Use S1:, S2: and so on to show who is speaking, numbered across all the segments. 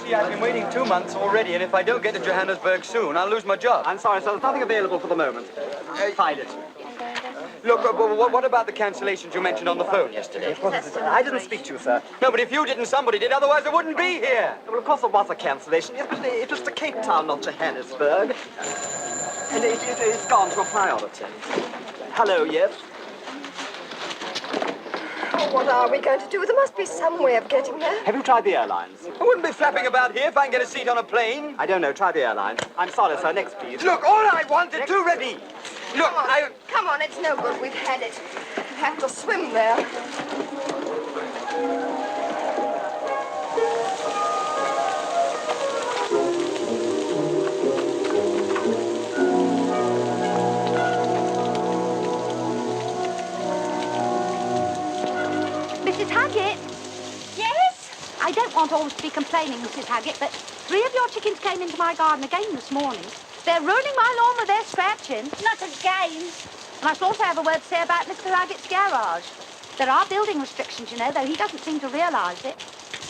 S1: see, I've been waiting 2 months already, and if I don't get to Johannesburg soon, I'll lose my job.
S2: I'm sorry, sir. There's nothing available for the moment. Find it.
S1: Look, what about the cancellations you mentioned on the phone yesterday?
S2: Of course, I didn't speak to you, sir.
S1: No, but if you didn't, somebody did. Otherwise, I wouldn't be here.
S2: Well, of course there was a cancellation. Yes, but it was to Cape Town, not Johannesburg. And it's gone to a priority. Hello, yes?
S3: Oh, what are we going to do? There must be some way of getting there.
S2: Have you tried the airlines?
S1: I wouldn't be flapping about here if I can get a seat on a plane.
S2: I don't know. Try the airlines. I'm sorry, sir. Next, please.
S1: Look, all I want is ready. Look,
S3: Come on, it's no good. We've had it. We have to swim there.
S4: Mrs. Huggett? Yes? I don't want always to be complaining, Mrs. Huggett, but 3 of your chickens came into my garden again this morning. They're ruining my lawn with their scratching. Not again. And I shall also have a word to say about Mr. Huggett's garage. There are building restrictions, you know, though he doesn't seem to realise it.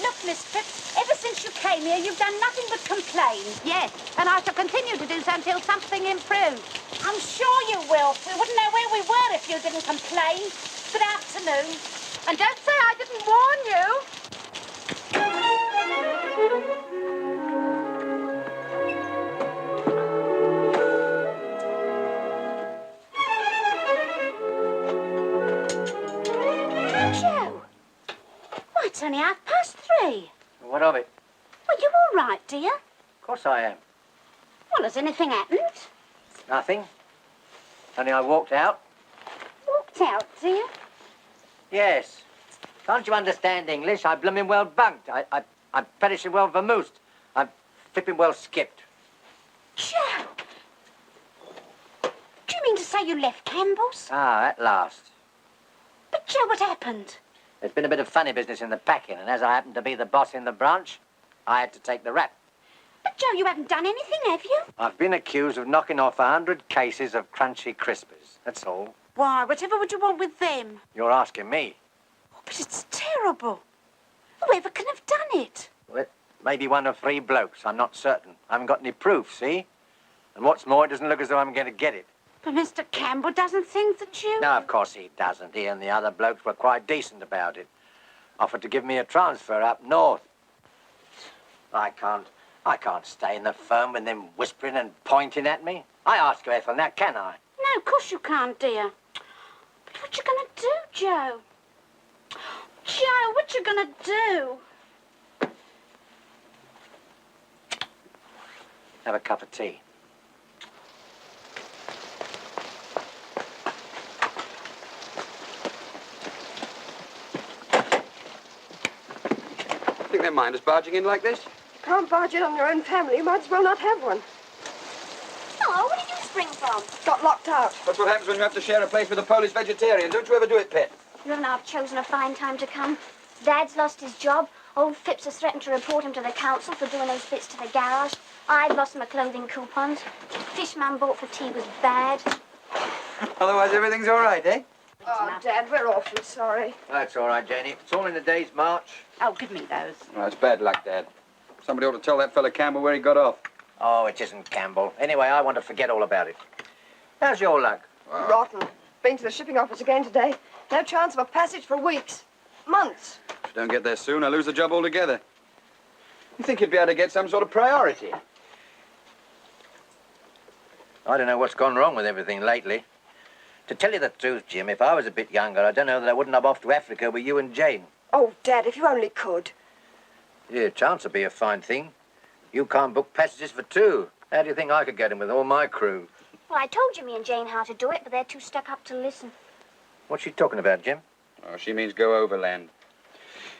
S5: Look, Miss Phipps, ever since you came here, you've done nothing but complain.
S4: Yes, and I shall continue to do so until something improves.
S5: I'm sure you will. We wouldn't know where we were if you didn't complain. Good afternoon.
S4: And don't say I didn't warn you.
S5: Joe, why, it's only 3:30.
S6: What of it?
S5: Well, you all right, dear?
S6: Of course I am.
S5: Well, has anything happened?
S6: Nothing. Only I walked out.
S5: Walked out, dear?
S6: Yes. Can't you understand English? I blooming well bunked. I'm perishing well vamoosed. I'm flipping well skipped.
S5: Joe! Do you mean to say you left Campbell's?
S6: Ah, at last.
S5: But, Joe, what happened?
S6: There's been a bit of funny business in the packing, and as I happen to be the boss in the branch, I had to take the rap.
S5: But, Joe, you haven't done anything, have you?
S6: I've been accused of knocking off 100 cases of crunchy crispers. That's all.
S5: Why, whatever would you want with them?
S6: You're asking me.
S5: Oh, but it's terrible. Whoever can have done it?
S6: Well, maybe one of 3 blokes. I'm not certain. I haven't got any proof, see? And what's more, it doesn't look as though I'm going to get it.
S5: But Mr. Campbell doesn't think that you...
S6: No, of course he doesn't. He and the other blokes were quite decent about it. Offered to give me a transfer up north. I can't stay in the firm with them whispering and pointing at me. I ask you, Ethel, now can I?
S5: No, of course you can't, dear. But what you gonna do, Joe? Joe, what you gonna do?
S6: Have a cup of tea.
S1: think they mind us barging in like this?
S3: Can't barge in on your own family. You might as well not have one.
S5: Oh, where did you spring from?
S3: Got locked out.
S1: That's what happens when you have to share a place with a Polish vegetarian. Don't you ever do it, pet?
S7: You and I have chosen a fine time to come. Dad's lost his job. Old Phipps has threatened to report him to the council for doing those bits to the garage. I've lost my clothing coupons. Fish man bought for tea was bad.
S1: Otherwise, everything's all right, eh?
S3: Oh, Dad, we're awfully sorry.
S6: That's all right, Janie. It's all in the day's march.
S5: Oh, give me those.
S1: Well, it's bad luck, Dad. Somebody ought to tell that fella Campbell where he got off.
S6: Oh, it isn't Campbell. Anyway, I want to forget all about it. How's your luck?
S3: Rotten. Been to the shipping office again today. No chance of a passage for weeks. Months.
S1: If I don't get there soon, I'll lose the job altogether. You think you'd be able to get some sort of priority?
S6: I don't know what's gone wrong with everything lately. To tell you the truth, Jim, if I was a bit younger, I don't know that I wouldn't have off to Africa with you and Jane.
S3: Oh, Dad, if you only could.
S6: Yeah, chance would be a fine thing. You can't book passages for 2. How do you think I could get 'em with all my crew?
S7: Well, I told Jimmy and Jane how to do it, but they're too stuck up to listen.
S6: What's she talking about, Jim?
S1: Oh, she means go overland.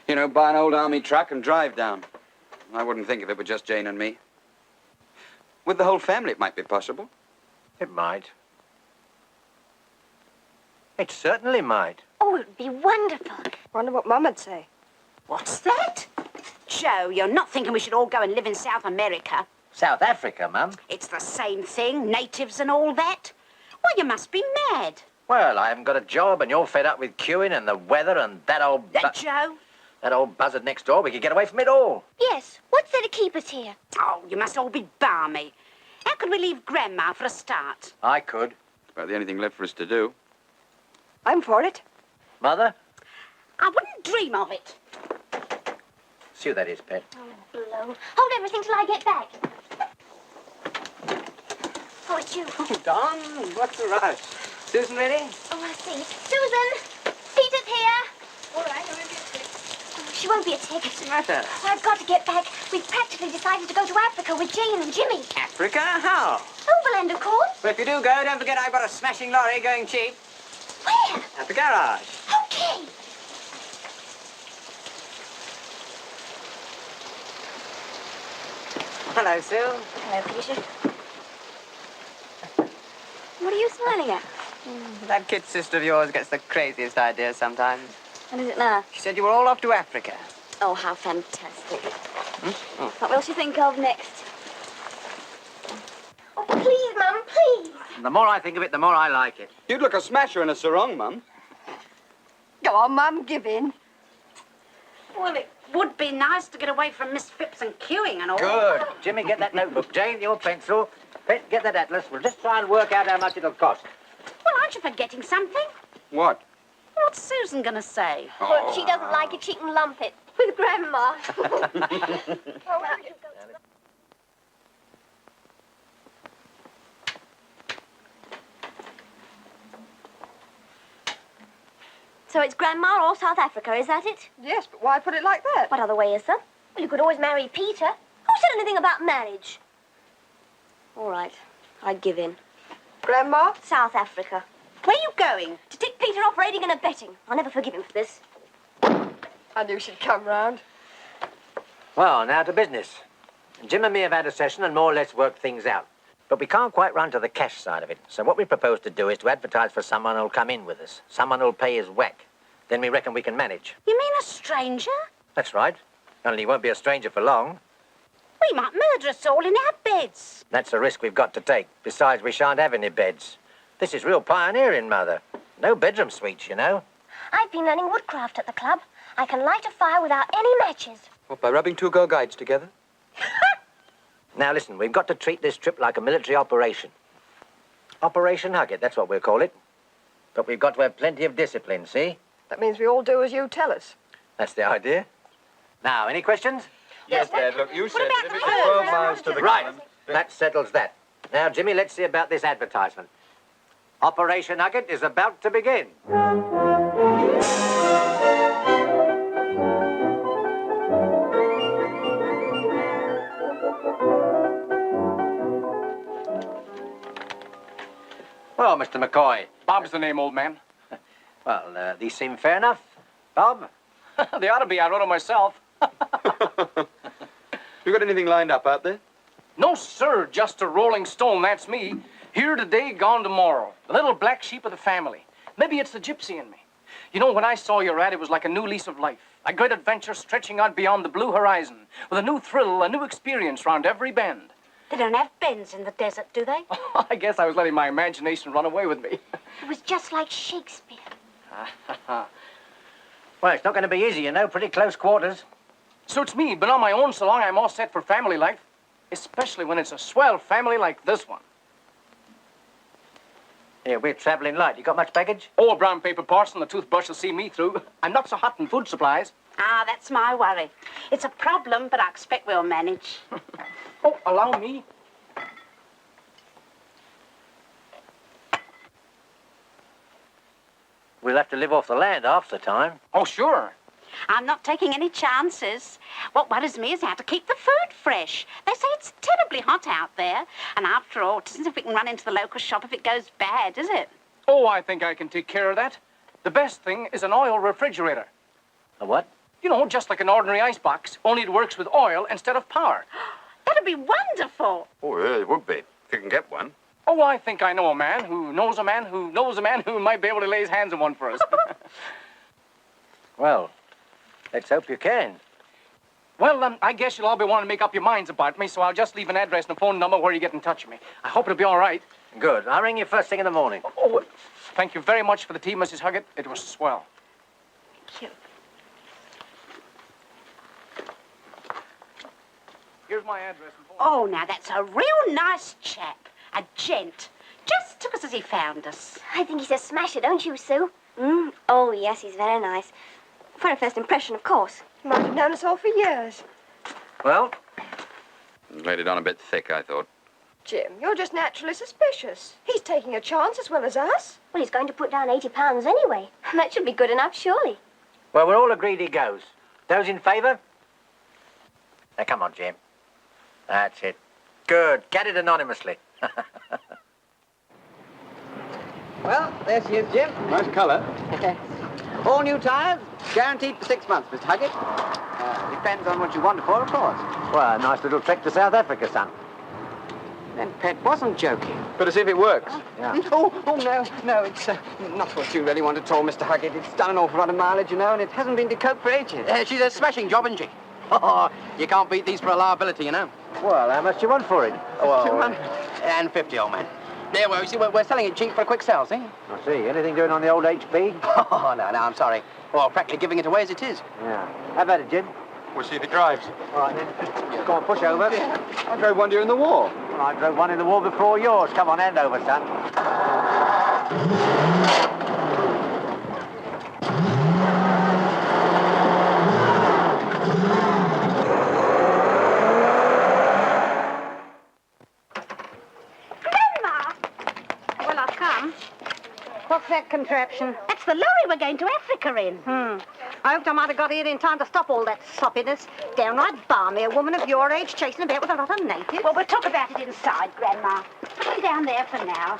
S1: You know, buy an old army truck and drive down. I wouldn't think of it with just Jane and me. With the whole family, it might be possible.
S6: It might. It certainly might.
S7: Oh, it'd be wonderful.
S3: Wonder what Mum'd say.
S5: What's that? Joe, you're not thinking we should all go and live in South America.
S6: South Africa, Mum?
S5: It's the same thing, natives and all that. Well, you must be mad.
S6: Well, I haven't got a job and you're fed up with queuing and the weather and that old...
S5: Joe?
S6: That old buzzard next door, we could get away from it all.
S7: Yes. What's there to keep us here?
S5: Oh, you must all be balmy. How could we leave Grandma for a start?
S6: I could.
S1: It's about the only thing left for us to do.
S3: I'm for it.
S6: Mother?
S5: I wouldn't dream of it.
S6: See who that is, Pet.
S7: Oh, blow. Hold everything till I get back. Oh, it's you.
S2: Oh, Don, what's the rush? Susan ready?
S7: Oh, I see. Susan! Peter's here.
S3: All right, I'll be a tick.
S7: Oh, she won't be a tick.
S2: What's the matter?
S7: Oh, I've got to get back. We've practically decided to go to Africa with Jane and Jimmy.
S2: Africa? How?
S7: Overland, of course.
S2: Well, if you do go, don't forget I've got a smashing lorry going cheap
S7: Where?
S2: at the garage.
S7: Okay.
S2: Hello, Sue.
S7: Hello, Peter. What are you smiling at?
S2: That kid sister of yours gets the craziest ideas sometimes.
S7: What is it now?
S2: She said you were all off to Africa.
S7: Oh, how fantastic. What will she think of next? Oh, please, Mum, please.
S6: The more I think of it, the more I like it.
S1: You'd look a smasher in a sarong, Mum.
S3: Go on, Mum, give in.
S5: Well, it would be nice to get away from Miss Phipps and queuing and all.
S6: Good. Jimmy, get that notebook. Jane, your pencil. Pet, get that atlas. We'll just try and work out how much it'll cost.
S5: Well, aren't you forgetting something?
S1: What?
S5: What's Susan going to say?
S7: Well, if she doesn't like it, she can lump it with Grandma. So it's Grandma or South Africa, is that it?
S3: Yes, but why put it like that?
S7: What other way is there? Well, you could always marry Peter. Who said anything about marriage? All right, I'd give in.
S3: Grandma?
S7: South Africa.
S5: Where are you going?
S7: To tick Peter off raiding and abetting. I'll never forgive him for this.
S3: I knew she'd come round.
S6: Well, now to business. Jim and me have had a session and more or less worked things out. But we can't quite run to the cash side of it. So what we propose to do is to advertise for someone who'll come in with us. Someone who'll pay his whack. Then we reckon we can manage.
S5: You mean a stranger?
S6: That's right. Only he won't be a stranger for long.
S5: We might murder us all in our beds.
S6: That's a risk we've got to take. Besides, we shan't have any beds. This is real pioneering, Mother. No bedroom suites, you know.
S7: I've been learning woodcraft at the club. I can light a fire without any matches.
S1: What, by rubbing two girl guides together?
S6: Now, listen, we've got to treat this trip like a military operation. Operation Hugget, that's what we'll call it. But we've got to have plenty of discipline, see?
S3: That means we all do as you tell us.
S6: That's the idea. Now, any questions?
S1: Yes, Dad, look, you said
S5: about
S1: that if
S5: the
S1: it's
S5: herd?
S1: 12 miles to the
S6: Right,
S1: column...
S6: that settles that. Now, Jimmy, let's see about this advertisement. Operation Hugget is about to begin. Well, Mr. McCoy.
S8: Bob's the name, old man.
S6: Well, these seem fair enough. Bob?
S8: They ought to be. I wrote them myself.
S1: You got anything lined up out there?
S8: No, sir. Just a rolling stone. That's me. Here today, gone tomorrow. The little black sheep of the family. Maybe it's the gypsy in me. You know, when I saw your ad, it was like a new lease of life. A great adventure stretching out beyond the blue horizon. With a new thrill, a new experience round every bend.
S5: They don't have bends in the desert, do they?
S8: I guess I was letting my imagination run away with me.
S7: It was just like Shakespeare.
S6: Well, it's not going to be easy, you know. Pretty close quarters.
S8: Suits me. Been on my own so long, I'm all set for family life. Especially when it's a swell family like this one.
S6: Here, we're traveling light. You got much baggage?
S8: Oh, a brown paper parcel and a toothbrush will see me through. I'm not so hot in food supplies.
S5: Ah, that's my worry. It's a problem, but I expect we'll manage.
S8: Oh, allow me.
S6: We'll have to live off the land half the time.
S8: Oh, sure.
S5: I'm not taking any chances. What worries me is how to keep the food fresh. They say it's terribly hot out there. And after all, it isn't as if we can run into the local shop if it goes bad, is it?
S8: Oh, I think I can take care of that. The best thing is an oil refrigerator.
S6: A what?
S8: You know, just like an ordinary icebox, only it works with oil instead of power.
S5: That'd be wonderful.
S1: Oh, yeah, it would be, if you can get one.
S8: Oh, I think I know a man who knows a man who knows a man who might be able to lay his hands on one for us.
S6: Well, let's hope you can.
S8: Well, I guess you'll all be wanting to make up your minds about me, so I'll just leave an address and a phone number where you get in touch with me. I hope it'll be all right.
S6: Good. I'll ring you first thing in the morning.
S8: Oh, thank you very much for the tea, Mrs. Huggett. It was swell.
S5: Thank you.
S8: Here's my address and phone.
S5: Oh, now that's a real nice chap. A gent. Just took us as he found us.
S7: I think he's a smasher, don't you, Sue? Oh, yes, he's very nice. For a first impression, of course.
S3: He might have known us all for years.
S6: Well,
S1: Laid it on a bit thick, I thought.
S3: Jim, you're just naturally suspicious. He's taking a chance as well as us.
S7: Well, he's going to put down £80 anyway. That should be good enough, surely.
S6: well, we're all agreed he goes. Those in favour? Now, come on, Jim. That's it. Good. Get it anonymously.
S2: Well, there's you, Jim.
S9: Nice colour.
S2: All new tyres, guaranteed for 6 months, Mr. Huggett. Depends on what you want it for, of course.
S6: Well, a nice little trek to South Africa, son.
S2: Then Pet wasn't joking.
S9: But as if it works.
S6: Yeah.
S2: Oh, no, it's not what you really want at all, Mr. Huggett. It's done an awful lot of mileage, you know, and it hasn't been decoped for ages.
S9: She's a smashing job, isn't she? Oh, you can't beat these for reliability, you know.
S6: Well, how much do you want for it?
S9: Well,
S2: 200.
S9: And 50, old man. Yeah, well, you see, we're selling it cheap for a quick sell, see?
S6: I see. Anything doing on the old HP?
S9: Oh, no, I'm sorry. Well, practically giving it away as it is.
S6: Yeah. How about it, Jim?
S9: We'll see if it drives.
S6: All right, then. Go on, push over.
S9: I drove one during the war.
S6: Well, I drove one in the war before yours. Come on, hand over, son.
S4: Grandma! Well, I've come.
S10: What's that contraption?
S4: That's the lorry we're going to Africa in.
S10: I hoped I might have got here in time to stop all that soppiness. Downright balmy, a woman of your age chasing about with a lot of natives.
S4: Well, we'll talk about it inside, Grandma. Put me down there for now.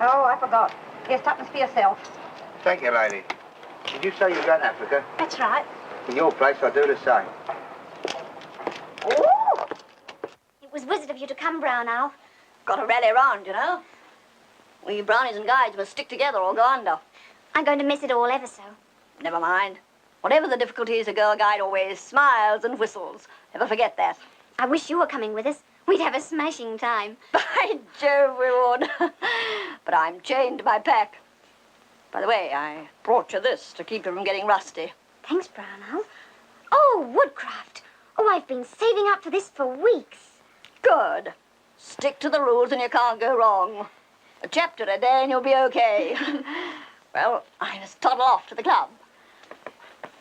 S10: Oh, I forgot. Here's tuppence for yourself.
S6: Thank you, lady. Did you say you're going to Africa?
S4: That's right.
S6: In your place, I'd do the same.
S7: Oh! It was wizard of you to come, Brown Owl.
S11: Got to rally around, you know. We brownies and guides must stick together or go under.
S7: I'm going to miss it all ever so.
S11: Never mind. Whatever the difficulties, a girl guide always smiles and whistles. Never forget that.
S7: I wish you were coming with us. We'd have a smashing time.
S11: By Jove, we would. But I'm chained to my pack. By the way, I brought you this to keep you from getting rusty.
S7: Thanks, Brown Owl. Oh, woodcraft. Oh, I've been saving up for this for weeks.
S11: Good. Stick to the rules and you can't go wrong. A chapter a day and you'll be okay. Well, I must toddle off to the club.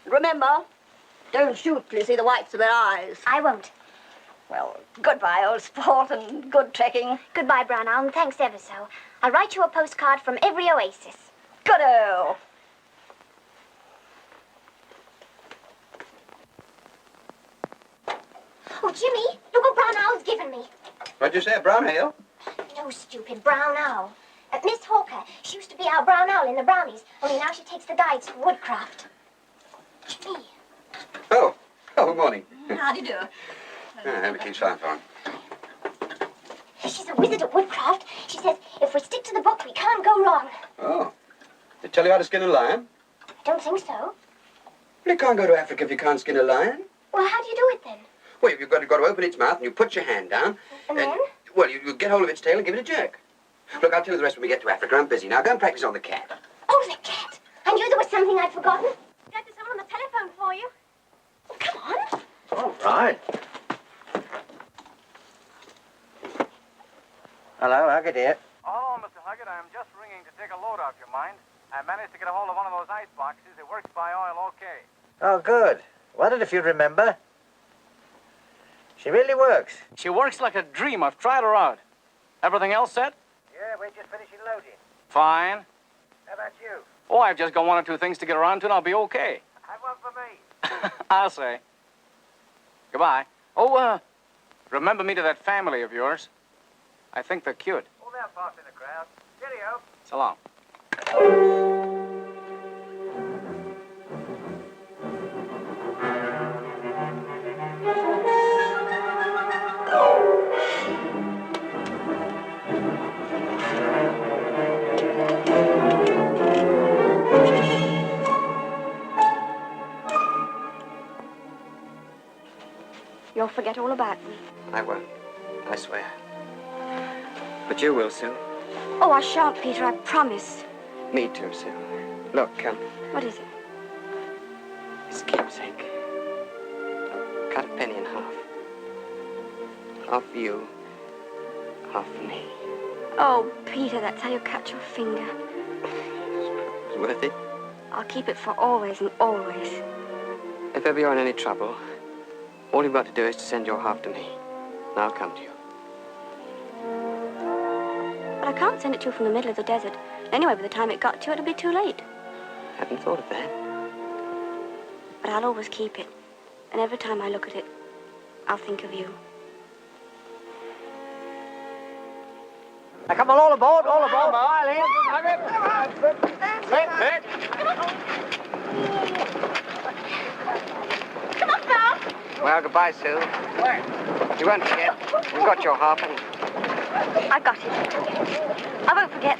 S11: Remember, don't shoot till you see the whites of their eyes.
S7: I won't.
S11: Well, goodbye, old sport, and good trekking.
S7: Goodbye, Brown Owl, and thanks ever so. I'll write you a postcard from every oasis.
S11: Good-o.
S7: Oh, Jimmy, look what Brown Owl's given me.
S9: What'd you say, a brown ale?
S7: No, stupid, Brown Owl. Miss Hawker, she used to be our Brown Owl in the Brownies, only now she takes the guides for woodcraft. Jimmy.
S1: Oh, good morning.
S11: How do you do?
S1: Everything's fine for him.
S7: She's a wizard at woodcraft. She says if we stick to the book, we can't go wrong.
S1: Oh. They tell you how to skin a lion?
S7: I don't think so.
S1: Well, you can't go to Africa if you can't skin a lion.
S7: Well, how do you do it then?
S1: Well, you've got to open its mouth and you put your hand down.
S7: And then?
S1: Well, you get hold of its tail and give it a jerk. Look, I'll tell you the rest when we get to Africa. I'm busy now. Go and practice on the cat.
S7: Oh, the cat. I knew there was something I'd forgotten. Got to someone on the telephone for you. Oh, come on.
S6: All right. Hello, Huggett here.
S8: Oh, Mr. Huggett, I'm just ringing to take a load off your mind. I managed to get a hold of one of those ice boxes. It works by oil okay.
S6: Oh, good. Wondered if you'd remember. She really works.
S8: She works like a dream. I've tried her out. Everything else set?
S6: Yeah, we're just finishing loading.
S8: Fine.
S6: How about you?
S8: Oh, I've just got one or two things to get around to and I'll be okay.
S6: Have one for me.
S8: I'll say. Goodbye. Oh, remember me to that family of yours. I think they're cute.
S6: Oh, they'll pass in the crowd. Cheerio.
S8: So long.
S3: You'll forget all about me.
S1: I won't. I swear. But you will, Sue.
S3: Oh, I shan't, Peter, I promise.
S1: Me too, Sue. Look,
S3: What is it?
S1: it's
S12: half you, half me.
S7: Oh, Peter, that's how you cut your finger.
S12: It's worth it.
S7: I'll keep it for always and always.
S12: If ever you're in any trouble, all you've got to do is to send your half to me, and I'll come to you.
S7: But I can't send it to you from the middle of the desert. Anyway, by the time it got to you, it'll be too late.
S12: Hadn't thought of that.
S7: But I'll always keep it. And every time I look at it, I'll think of you.
S6: Now, come on, all aboard, all aboard.
S4: Come on, Bob.
S12: Well, goodbye, Sue. You won't forget. You've got your half, and
S7: I've got it. I won't forget.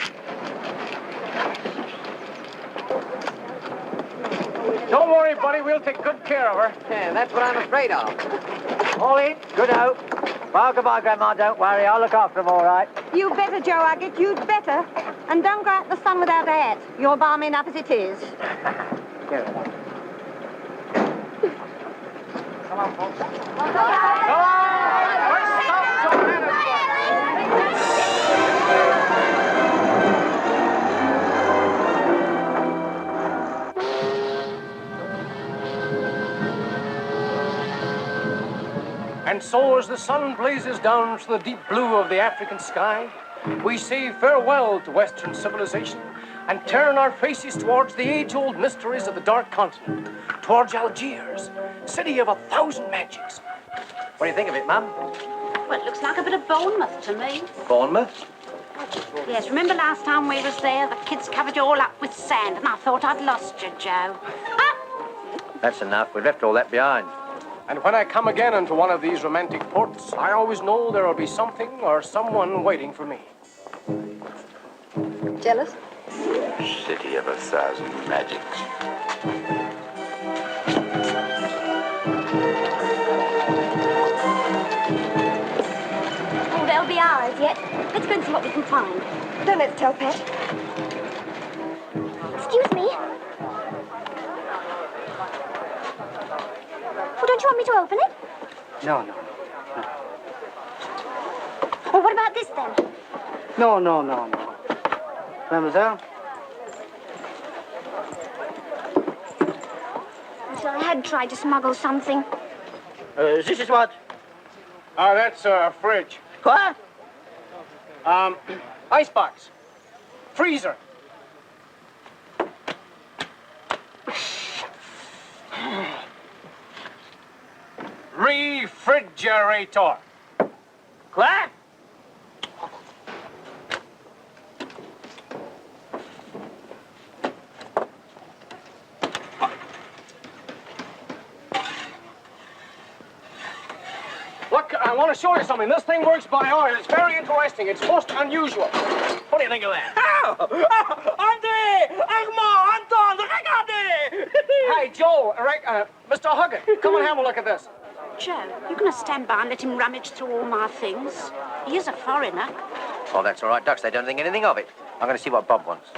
S8: Don't worry, buddy. We'll take good care of her.
S9: Yeah, that's what I'm afraid of.
S6: All in, good hope. Well, goodbye, Grandma, don't worry. I'll look after them all right.
S10: You better, Joe Huggett, you'd better. And don't go out in the sun without a hat. You're balmy enough as it is.
S8: Come on, folks. Come on! First stop, And so as the sun blazes down from the deep blue of the African sky, we say farewell to Western civilization and turn our faces towards the age-old mysteries of the Dark Continent, towards Algiers, city of 1,000 magics.
S6: What do you think of it, Mum?
S5: Well, it looks like a bit of Bournemouth to me.
S6: Bournemouth?
S5: Yes, remember last time we was there, the kids covered you all up with sand, and I thought I'd lost you, Joe.
S6: That's enough. We've left all that behind.
S8: And when I come again into one of these romantic ports, I always know there will be something or someone waiting for me.
S10: Jealous?
S1: City of 1,000 magics.
S7: Oh, there'll be hours yet. Let's go and see what we can find.
S3: Don't let's tell Pet.
S7: Excuse me. Oh, don't you want me to open it?
S9: No.
S7: Well, what about this then?
S9: No. Mademoiselle?
S7: Until I had tried to smuggle something.
S6: This is what?
S8: That's a fridge.
S6: What?
S8: Icebox. Freezer. Refrigerator.
S6: What?
S8: Look, I want to show you something. This thing works by oil. It's very interesting. It's most unusual. What do you think of that? Hey, Joel, Mr. Huggett, come and have a look at this.
S5: Joe, you're going to stand by and let him rummage through all my things? He is a foreigner.
S6: Oh, that's all right, Ducks. They don't think anything of it. I'm going to see what Bob wants.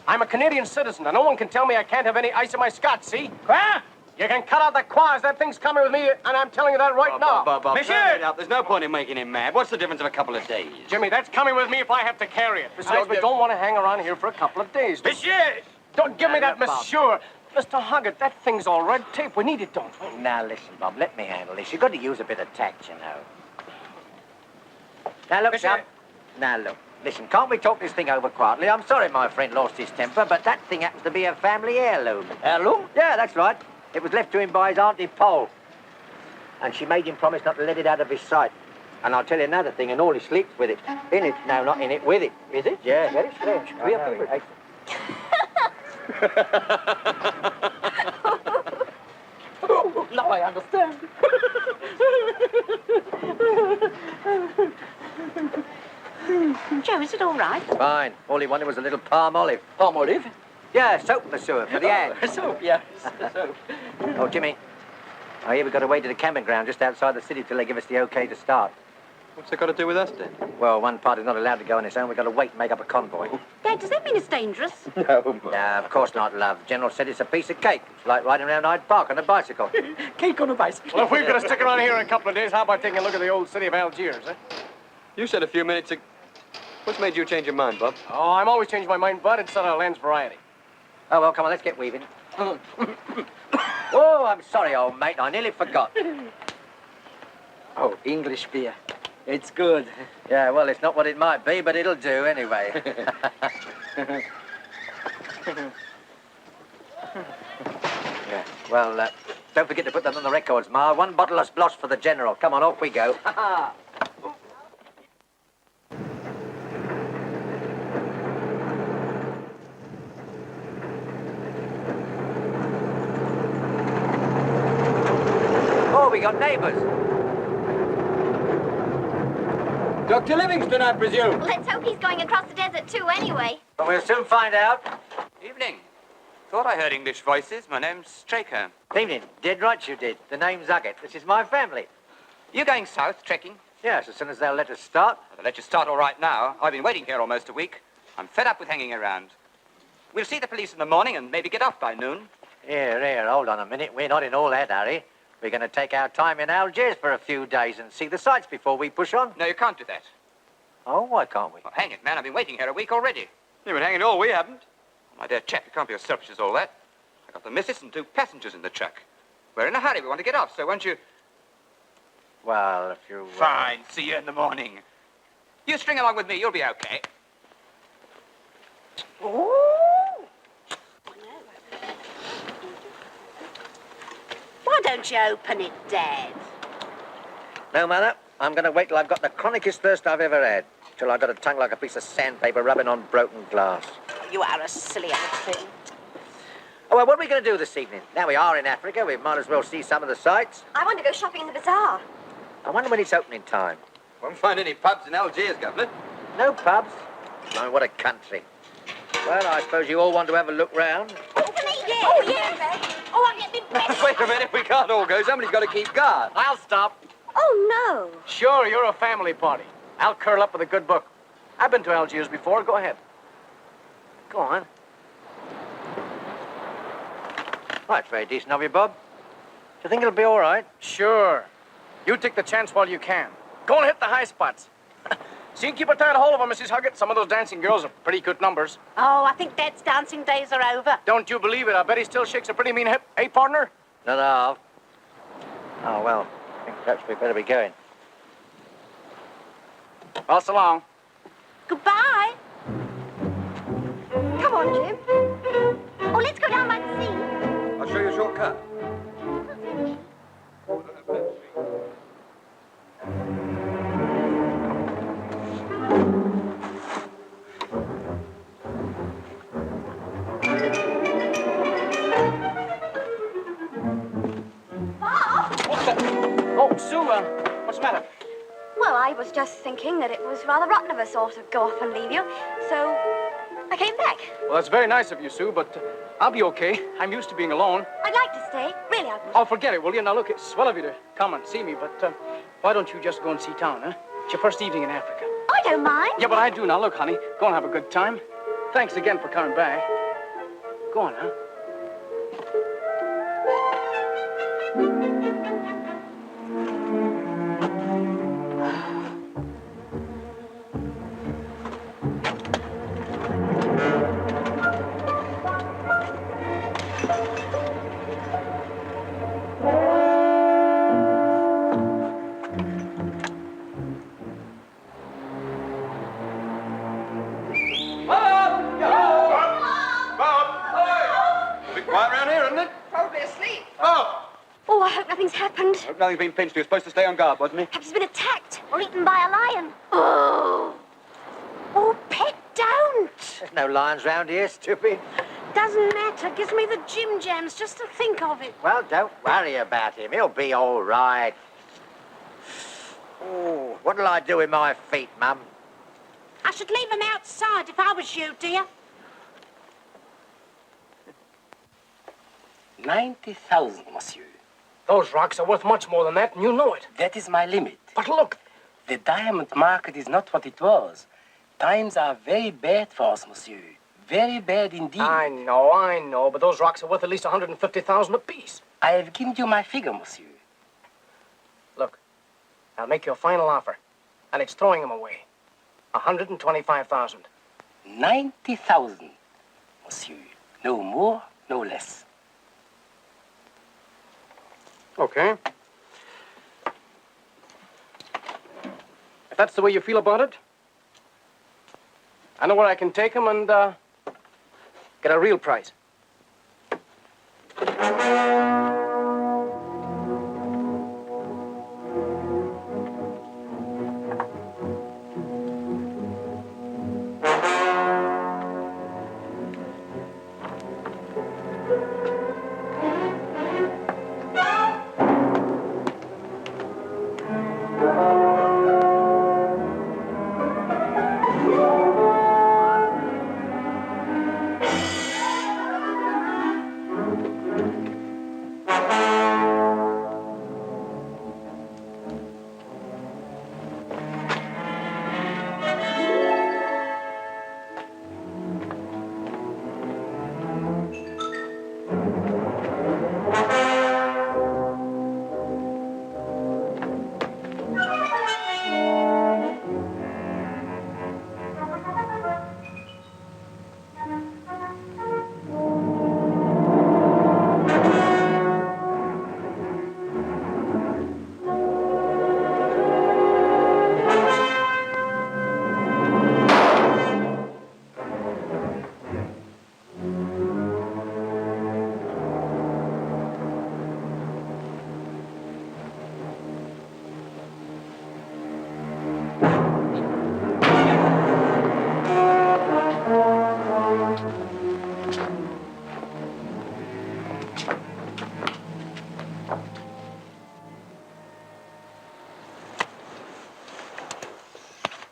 S8: I'm a Canadian citizen, and no one can tell me I can't have any ice in my scotch, see? Huh? You can cut out the quaz. That thing's coming with me, and I'm telling you that right now.
S1: Bob,
S8: Monsieur!
S1: turn it up. There's no point in making him mad. What's the difference of a couple of days?
S8: Jimmy, that's coming with me if I have to carry it. Besides, we don't want to hang around here for a couple of days.
S1: Monsieur!
S8: Don't give me that,
S6: Bob.
S8: monsieur. Mr. Huggett, that thing's all red tape. We need it, don't we?
S6: Now, listen, Bob, let me handle this. You've got to use a bit of tact, you know. Now, look,
S8: Monsieur.
S6: son. Now, look. Listen, can't we talk this thing over quietly? I'm sorry my friend lost his temper, but that thing happens to be a family heirloom.
S8: Heirloom?
S6: Yeah, that's right. It was left to him by his Auntie Poll. And she made him promise not to let it out of his sight. And I'll tell you another thing, and all he sleeps with it. In it. No, not in it, with it. Is it? Yeah, very strange. Queer people.
S8: Now I understand.
S5: Joe, is it all right?
S6: Fine. All he wanted was a little palm olive.
S8: Palm olive?
S6: Yeah, soap, monsieur, for the ad.
S8: Soap, yes. Soap.
S6: Oh, Jimmy. Oh, here we've got to wait to the camping ground just outside the city till they give us the okay to start.
S12: What's it got to do with us, then?
S6: Well, one party's not allowed to go on its own. We've got to wait and make up a convoy.
S5: Dad, does that mean it's dangerous?
S12: No,
S6: No, of course not, love. General said it's a piece of cake. It's like riding around Hyde Park on a bicycle.
S9: Cake on a bicycle.
S8: Well, if we're going to stick around here in a couple of days, how about taking a look at the old city of Algiers, eh?
S12: You said a few minutes ago... What's made you change your mind, Bob?
S8: Oh, I'm always changing my mind, Bud. It's a land's variety.
S6: Oh, well, come on, let's get weaving. Oh, I'm sorry, old mate. I nearly forgot.
S9: Oh, English beer. It's good.
S6: Yeah, well, it's not what it might be, but it'll do anyway. Yeah, well, don't forget to put that on the records, Ma. 1 bottle of splosh for the General. Come on, off we go. Oh, we got neighbours.
S12: Dr. Livingston, I presume.
S7: Let's hope he's going across the desert too anyway.
S6: But we'll soon find out.
S1: Evening. Thought I heard English voices. My name's Straker.
S6: Evening. Dead right you did. The name's Huggetts. This is my family.
S1: You going south, trekking?
S6: Yes, as soon as they'll let us start.
S1: They'll let you start all right now. I've been waiting here almost a week. I'm fed up with hanging around. We'll see the police in the morning and maybe get off by noon.
S6: Here, hold on a minute. We're not in all that hurry. We're going to take our time in Algiers for a few days and see the sights before we push on.
S1: No, you can't do that.
S6: Oh, why can't we?
S1: Well, hang it, man. I've been waiting here a week already.
S12: You've been hanging all, we haven't.
S1: My dear chap, you can't be as selfish as all that. I got the missus and 2 passengers in the truck. We're in a hurry. We want to get off, so won't you...
S6: Well, if you...
S1: Fine. See you in the morning. You string along with me. You'll be okay.
S5: Why don't you open it, Dad?
S6: No, Mother. I'm going to wait till I've got the chronicest thirst I've ever had. Till I've got a tongue like a piece of sandpaper rubbing on broken glass.
S5: You are a silly old thing.
S6: Oh, well, what are we going to do this evening? Now we are in Africa, we might as well see some of the sights.
S3: I want to go shopping in the bazaar.
S6: I wonder when it's opening time.
S12: Won't find any pubs in Algiers, Governor.
S6: No pubs? Oh, what a country. Well, I suppose you all want to have a look round.
S5: Oh, yeah. Oh, I get me best.
S12: Wait a minute, we can't all go. Somebody's got to keep guard.
S8: I'll stop.
S3: Oh, no.
S8: Sure, you're a family party. I'll curl up with a good book. I've been to Algiers before. Go ahead. Go on.
S6: Well, that's very decent of you, Bob. Do you think it'll be all right?
S8: Sure. You take the chance while you can. Go and hit the high spots. See, keep a tight hold of them, Mrs. Huggett. Some of those dancing girls are pretty good numbers.
S5: Oh, I think Dad's dancing days are over.
S8: Don't you believe it? I bet he still shakes a pretty mean hip. Hey, partner?
S6: No. Oh, well, I think perhaps we better be going.
S8: Well, so long.
S5: Goodbye.
S3: Come on, Jim.
S7: Oh, let's go down by the sea.
S12: I'll show you a shortcut.
S8: Oh, Sue, what's the matter?
S3: Well, I was just thinking that it was rather rotten of us all to go off and leave you, so I came back.
S8: Well, that's very nice of you, Sue, but I'll be okay. I'm used to being alone.
S3: I'd like to stay. Really, I would.
S8: Oh, forget it, will you? Now, look, it's swell of you to come and see me, but why don't you just go and see town, huh? It's your first evening in Africa.
S3: I don't mind.
S8: Yeah, but I do. Now, look, honey, go and have a good time. Thanks again for coming back. Go on, huh?
S3: Probably asleep. Oh, I hope nothing's happened.
S12: Hope nothing's been pinched. He was supposed to stay on guard, wasn't he?
S3: Perhaps he's been attacked.
S7: Or eaten by a lion.
S5: Oh, Pet, don't.
S6: There's no lions round here, stupid.
S5: Doesn't matter. Gives me the Jim Jams just to think of it.
S6: Well, don't worry about him. He'll be all right. Oh, what'll I do with my feet, Mum?
S5: I should leave them outside if I was you, dear.
S9: 90,000, monsieur.
S8: Those rocks are worth much more than that, and you know it.
S9: That is my limit.
S8: But look,
S13: The diamond market is not what it was. Times are very bad for us, monsieur. Very bad indeed.
S8: I know, but those rocks are worth at least 150,000 apiece.
S13: I have given you my figure, monsieur.
S8: Look, I'll make you a final offer, and it's throwing them away. 125,000.
S13: 90,000, monsieur. No more, no less.
S8: Okay. If that's the way you feel about it, I know where I can take them and get a real price.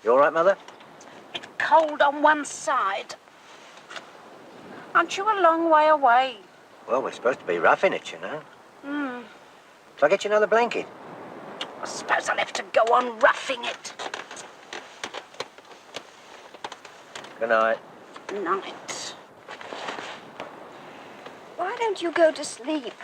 S6: You all right, Mother?
S5: Cold on one side. Aren't you a long way away?
S6: Well, we're supposed to be roughing it, you know.
S5: Hmm.
S6: Shall I get you another blanket?
S5: I suppose I'll have to go on roughing it.
S6: Good night.
S5: Night.
S3: Why don't you go to sleep?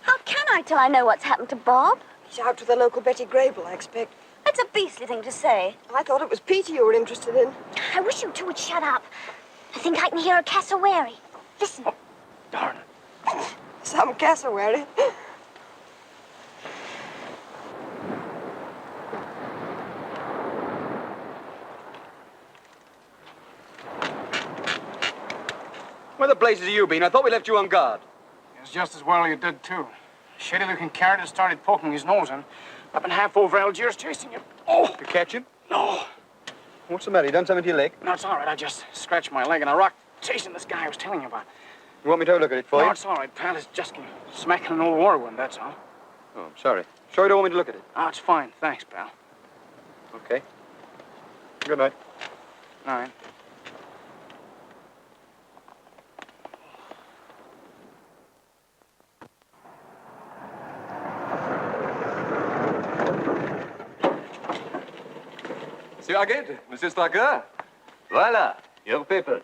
S3: How can I till I know what's happened to Bob?
S14: He's out with the local Betty Grable, I expect.
S3: That's a beastly thing to say.
S14: I thought it was Peter you were interested in.
S7: I wish you two would shut up. I think I can hear a cassowary. Listen.
S8: Oh, darn it.
S14: Some cassowary.
S1: Where the blazes have you been? I thought we left you on guard.
S8: It's just as well you did, too. Shady-looking character started poking his nose in. I've been half over Algiers chasing him. Oh!
S1: To catch him?
S8: No.
S1: What's the matter? You done something to your leg?
S8: No, it's all right. I just scratched my leg in a rock chasing this guy I was telling you about.
S1: You want me to have a look at it for you?
S8: No, it's all right, pal. It's just smacking an old war wound, that's all.
S1: Oh, I'm sorry. Sure you don't want me to look at it?
S8: Oh, it's fine. Thanks, pal.
S1: Okay. Good night.
S8: All right.
S15: Monsieur Huggett, Monsieur Straker. Voila, your papers.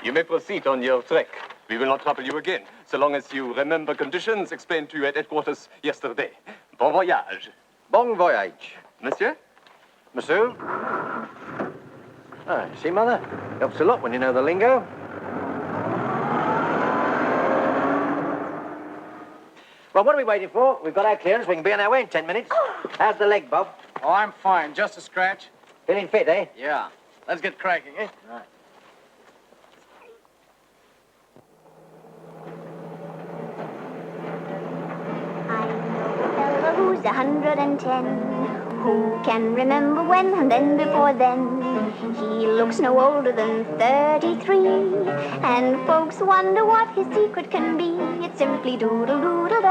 S15: You may proceed on your trek. We will not trouble you again, so long as you remember conditions explained to you at headquarters yesterday. Bon voyage.
S6: Bon voyage.
S15: Monsieur?
S6: Monsieur? Ah, see, Mother? Helps a lot when you know the lingo. Well, what are we waiting for? We've got our clearance. We can be on our way in 10 minutes. How's the leg, Bob?
S8: Oh, I'm fine. Just a scratch.
S6: Feeling fit, eh?
S8: Yeah. Let's get cracking, eh?
S6: Right.
S7: I know a fellow who's 110, who can remember when and then before then. He looks no older than 33, and folks wonder what his secret can be. It's simply doodle doodle day.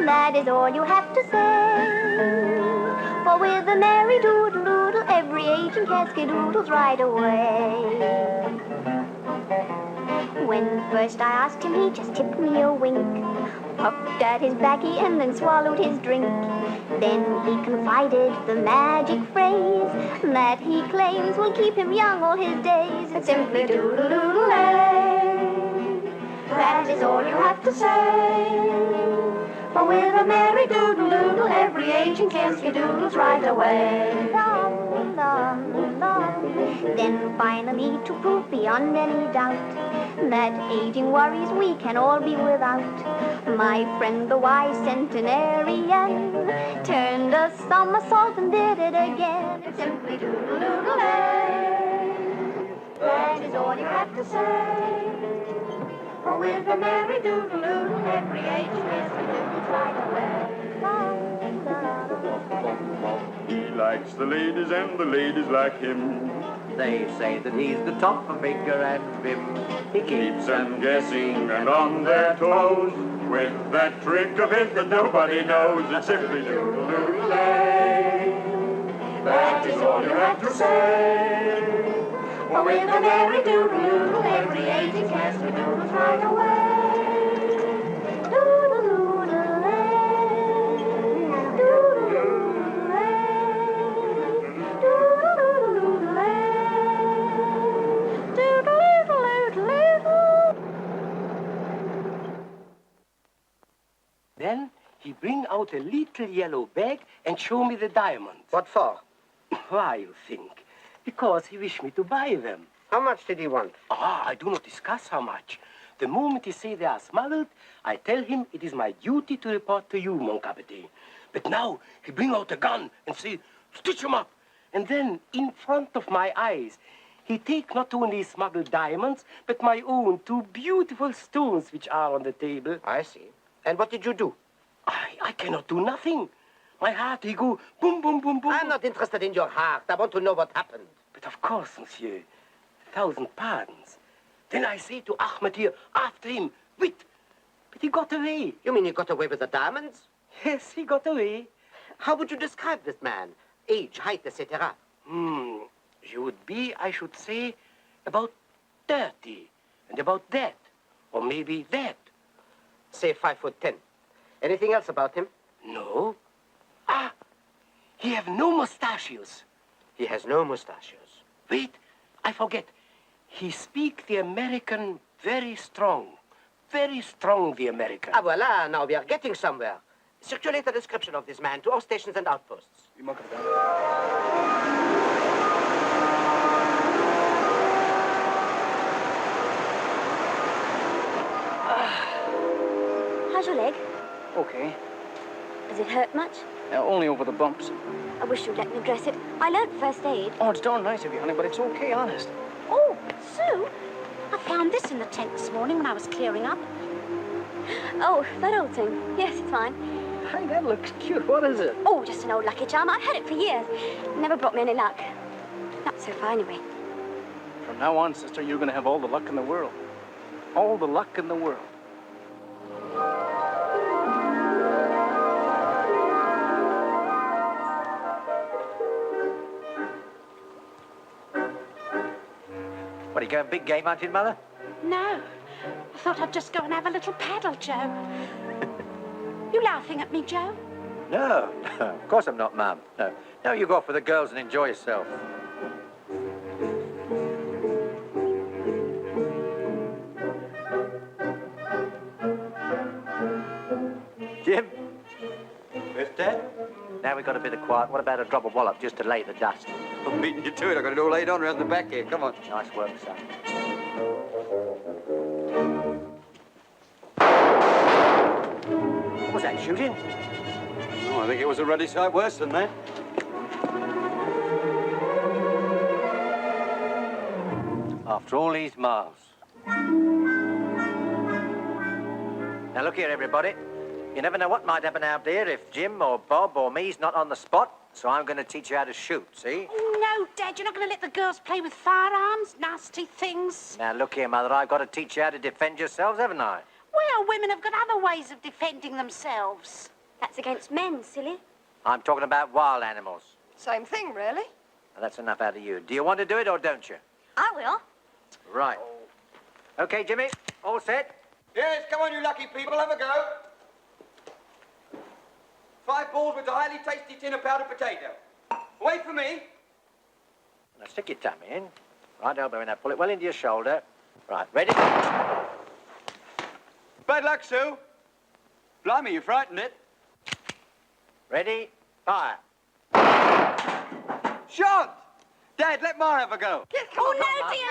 S7: That is all you have to say. For with a merry doodle doodle, every agent has skidoodles right away. When first I asked him, he just tipped me a wink, puffed at his baccy and then swallowed his drink. Then he confided the magic phrase that he claims will keep him young all his days. It's simply doodle-doodle-ay. That is all you have to say. For with a merry doodle-doodle, every aging care skidoodles right away. Dum, dum, dum. Then finally, to prove beyond any doubt that aging worries we can all be without, my friend the wise centenarian turned a somersault and did it again. It's simply doodle-doodle-ay. That is all you have to say. For with a merry doodle-doodle, every aging care skidoodles right away.
S16: He likes the ladies and the ladies like him.
S6: They say that he's the top of figure and vim. He
S16: Keeps them guessing and on their toes with that trick of his that nobody knows. It's simply doodle-doodle-ay. That is all you have to say.
S7: For with a merry doodle-doodle, every aging care skidoodles right away.
S13: Then he bring out a little yellow bag and show me the diamonds.
S9: What for?
S13: Why, you think? Because he wished me to buy them.
S9: How much did he want?
S13: Ah, I do not discuss how much. The moment he say they are smuggled, I tell him it is my duty to report to you, mon capitaine. But now he bring out a gun and say, stitch him up. And then, in front of my eyes, he take not only smuggled diamonds, but my own 2 beautiful stones which are on the table.
S9: I see. And what did you do?
S13: I cannot do nothing. My heart, he go boom, boom, boom, boom.
S9: I'm not interested in your heart. I want to know what happened.
S13: But of course, monsieur. 1,000 pardons. Then I say to Ahmed here, after him, wait. But he got away.
S9: You mean he got away with the diamonds?
S13: Yes, he got away.
S9: How would you describe this man? Age, height, etc.
S13: He would be, I should say, about 30. And about that. Or maybe that.
S9: Say 5'10". Anything else about him?
S13: No. Ah, he have no mustachios.
S9: He has no mustachios.
S13: Wait, I forget. He speak the American very strong. Very strong, the American.
S9: Ah, voila, now we are getting somewhere. Circulate a description of this man to all stations and outposts.
S3: How's your leg?
S8: Okay.
S3: Does it hurt much?
S8: Only over the bumps.
S3: I wish you'd let me dress it. I learned first aid.
S8: Oh, it's darn nice of you, honey, but it's okay, honest.
S5: Oh, Sue, I found this in the tent this morning when I was clearing up.
S3: Oh, that old thing. Yes, it's mine.
S8: Hey, that looks cute. What is it?
S3: Oh, just an old lucky charm. I've had it for years. Never brought me any luck. Not so far, anyway.
S8: From now on, sister, you're going to have all the luck in the world. All the luck in the world.
S6: What, are you going big game hunting, Mother?
S5: No, I thought I'd just go and have a little paddle, Joe. You laughing at me, Joe?
S6: No, of course I'm not, Mum. No, you go off with the girls and enjoy yourself. Jim?
S1: Where's Dad?
S6: Now we've got a bit of quiet. What about a drop of wallop just to lay the dust?
S1: I'm beating you to it. I've got it all laid on around the back here. Come on.
S6: Nice work, son. What was that, shooting?
S1: Oh, I think it was a ruddy sight worse than that.
S6: After all these miles. Now look here, everybody. You never know what might happen out there if Jim or Bob or me's not on the spot. So I'm going to teach you how to shoot, see?
S5: No, Dad, you're not going to let the girls play with firearms, nasty things.
S6: Now look here, Mother, I've got to teach you how to defend yourselves, haven't I?
S5: Well, women have got other ways of defending themselves.
S3: That's against men, silly.
S6: I'm talking about wild animals.
S14: Same thing, really.
S6: Now, that's enough out of you. Do you want to do it or don't you?
S3: I will.
S6: Right. Okay, Jimmy, all set?
S1: Yes, come on, you lucky people. Have a go. 5 balls with a highly tasty tin of powdered potato. Wait for me.
S6: Now stick your tummy in. Right elbow in there. Pull it well into your shoulder. Right, ready?
S1: Bad luck, Sue. Blimey, you frightened it.
S6: Ready? Fire.
S1: Shot! Dad, let Ma have a go.
S5: Oh, no, dear,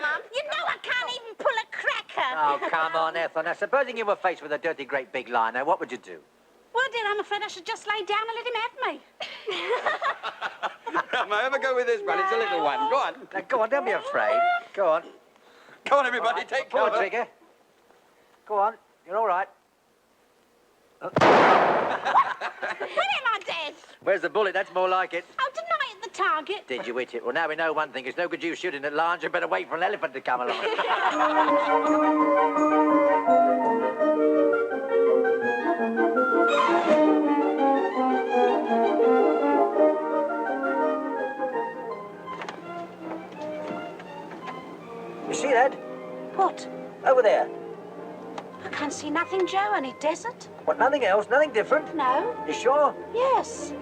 S5: no. You know I can't even pull a cracker.
S6: Oh, come on, Ethel. Now, supposing you were faced with a dirty, great big lion, now, what would you do?
S5: Well, dear, I'm afraid I should just lay down and let him have me.
S1: Come on, have a go with this one. It's a little one. Go on.
S6: Now, go on, don't be afraid. Go on.
S1: Go on, everybody,
S6: right,
S1: take
S6: pull the
S1: cover.
S6: trigger. Go on. You're all right.
S5: When am I dead?
S6: Where's the bullet? That's more like it.
S5: Oh, didn't I hit the target?
S6: Did you hit it? Well, now we know one thing. It's no good you shooting at lions. You better wait for an elephant to come along. You see that?
S5: What?
S6: Over there.
S5: I can't see nothing, Joe. Only desert.
S6: What, nothing else? Nothing different?
S5: No.
S6: You sure?
S5: Yes.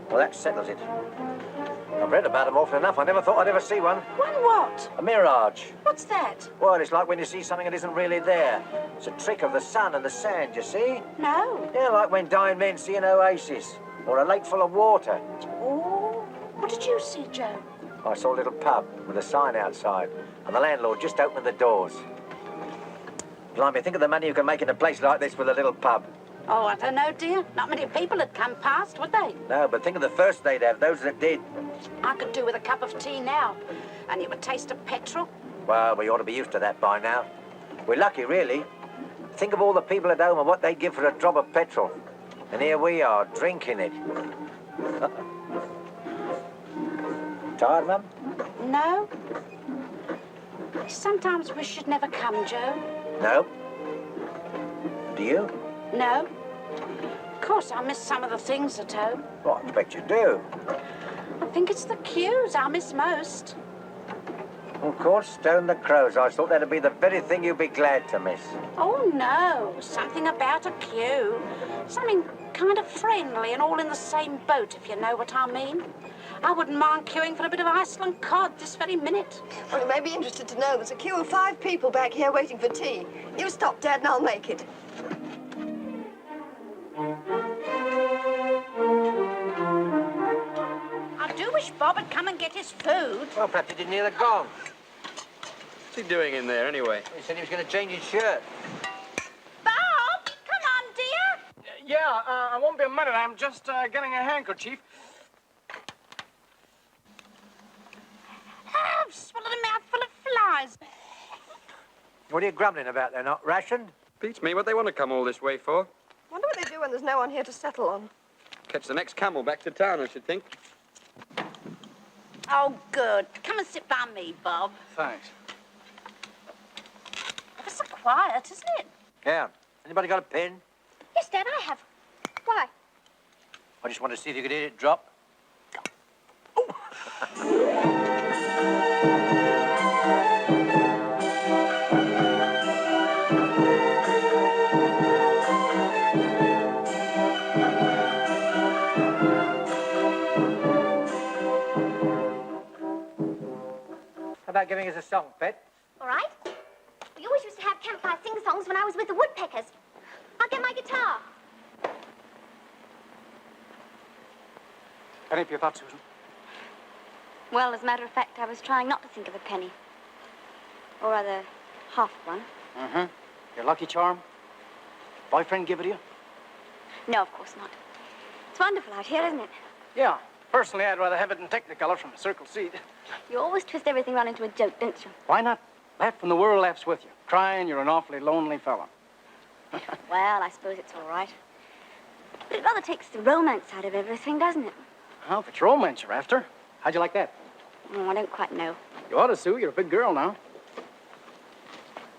S6: Well, that settles it. I've read about them often enough. I never thought I'd ever see one.
S5: One what?
S6: A mirage.
S5: What's that?
S6: Well, it's like when you see something that isn't really there. It's a trick of the sun and the sand, you see?
S5: No.
S6: Yeah, like when dying men see an oasis or a lake full of water.
S5: Oh. What did you see, Joe?
S6: I saw a little pub with a sign outside and the landlord just opened the doors. Blimey, think of the money you can make in a place like this with a little pub.
S5: Oh, I don't know, dear. Not many people had come past, would they?
S6: No, but think of the first they'd have, those that did.
S5: I could do with a cup of tea now. And you would taste of petrol.
S6: Well, we ought to be used to that by now. We're lucky, really. Think of all the people at home and what they'd give for a drop of petrol. And here we are, drinking it. Tired, Mum?
S5: No. I sometimes wish you'd never come, Joe.
S6: No. Do you?
S5: No. Of course, I miss some of the things at home.
S6: Well, I expect you do.
S5: I think it's the cues I miss most.
S6: Of course, stone the crows. I thought that'd be the very thing you'd be glad to miss.
S5: Oh, no. Something about a cue. Something kind of friendly and all in the same boat, if you know what I mean. I wouldn't mind queuing for a bit of Iceland cod this very minute.
S14: Well, you may be interested to know there's a queue of 5 people back here waiting for tea. You stop, Dad, and I'll make it.
S5: I do wish Bob had come and get his food.
S6: Well, perhaps he didn't hear the gong.
S12: What's he doing in there, anyway?
S6: He said he was going to change his shirt.
S5: Bob, come on, dear.
S8: Yeah, I won't be a minute. I'm just getting a handkerchief.
S5: I've swallowed a mouthful of flies.
S6: What are you grumbling about? They're not rationed?
S12: Beats me what they want to come all this way for.
S14: Wonder what they do when there's no one here to settle on.
S12: Catch the next camel back to town, I should think.
S5: Oh, good. Come and sit by me, Bob.
S8: Thanks.
S5: Ever so quiet, isn't it?
S6: Yeah. Anybody got a pen?
S3: Yes, Dad, I have. Why?
S6: I just want to see if you could hear it drop. How about giving us a song, Pet?
S3: All right. We always used to have campfire sing-songs when I was with the woodpeckers. I'll get my guitar.
S8: Any of your thoughts, Susan?
S3: Well, as a matter of fact, I was trying not to think of a penny. Or rather, half one.
S8: Mm-hmm. Your lucky charm? Boyfriend give it to you?
S3: No, of course not. It's wonderful out here, isn't it?
S8: Yeah. Personally, I'd rather have it in Technicolor from a circle seat.
S3: You always twist everything round into a joke, don't you?
S8: Why not? Laugh when the world laughs with you. Crying, you're an awfully lonely fella.
S3: Well, I suppose it's all right. But it rather takes the romance out of everything, doesn't it?
S8: Well, if it's romance you're after, how'd you like that?
S3: Oh, I don't quite know.
S8: You ought to, Sue. You're a big girl now.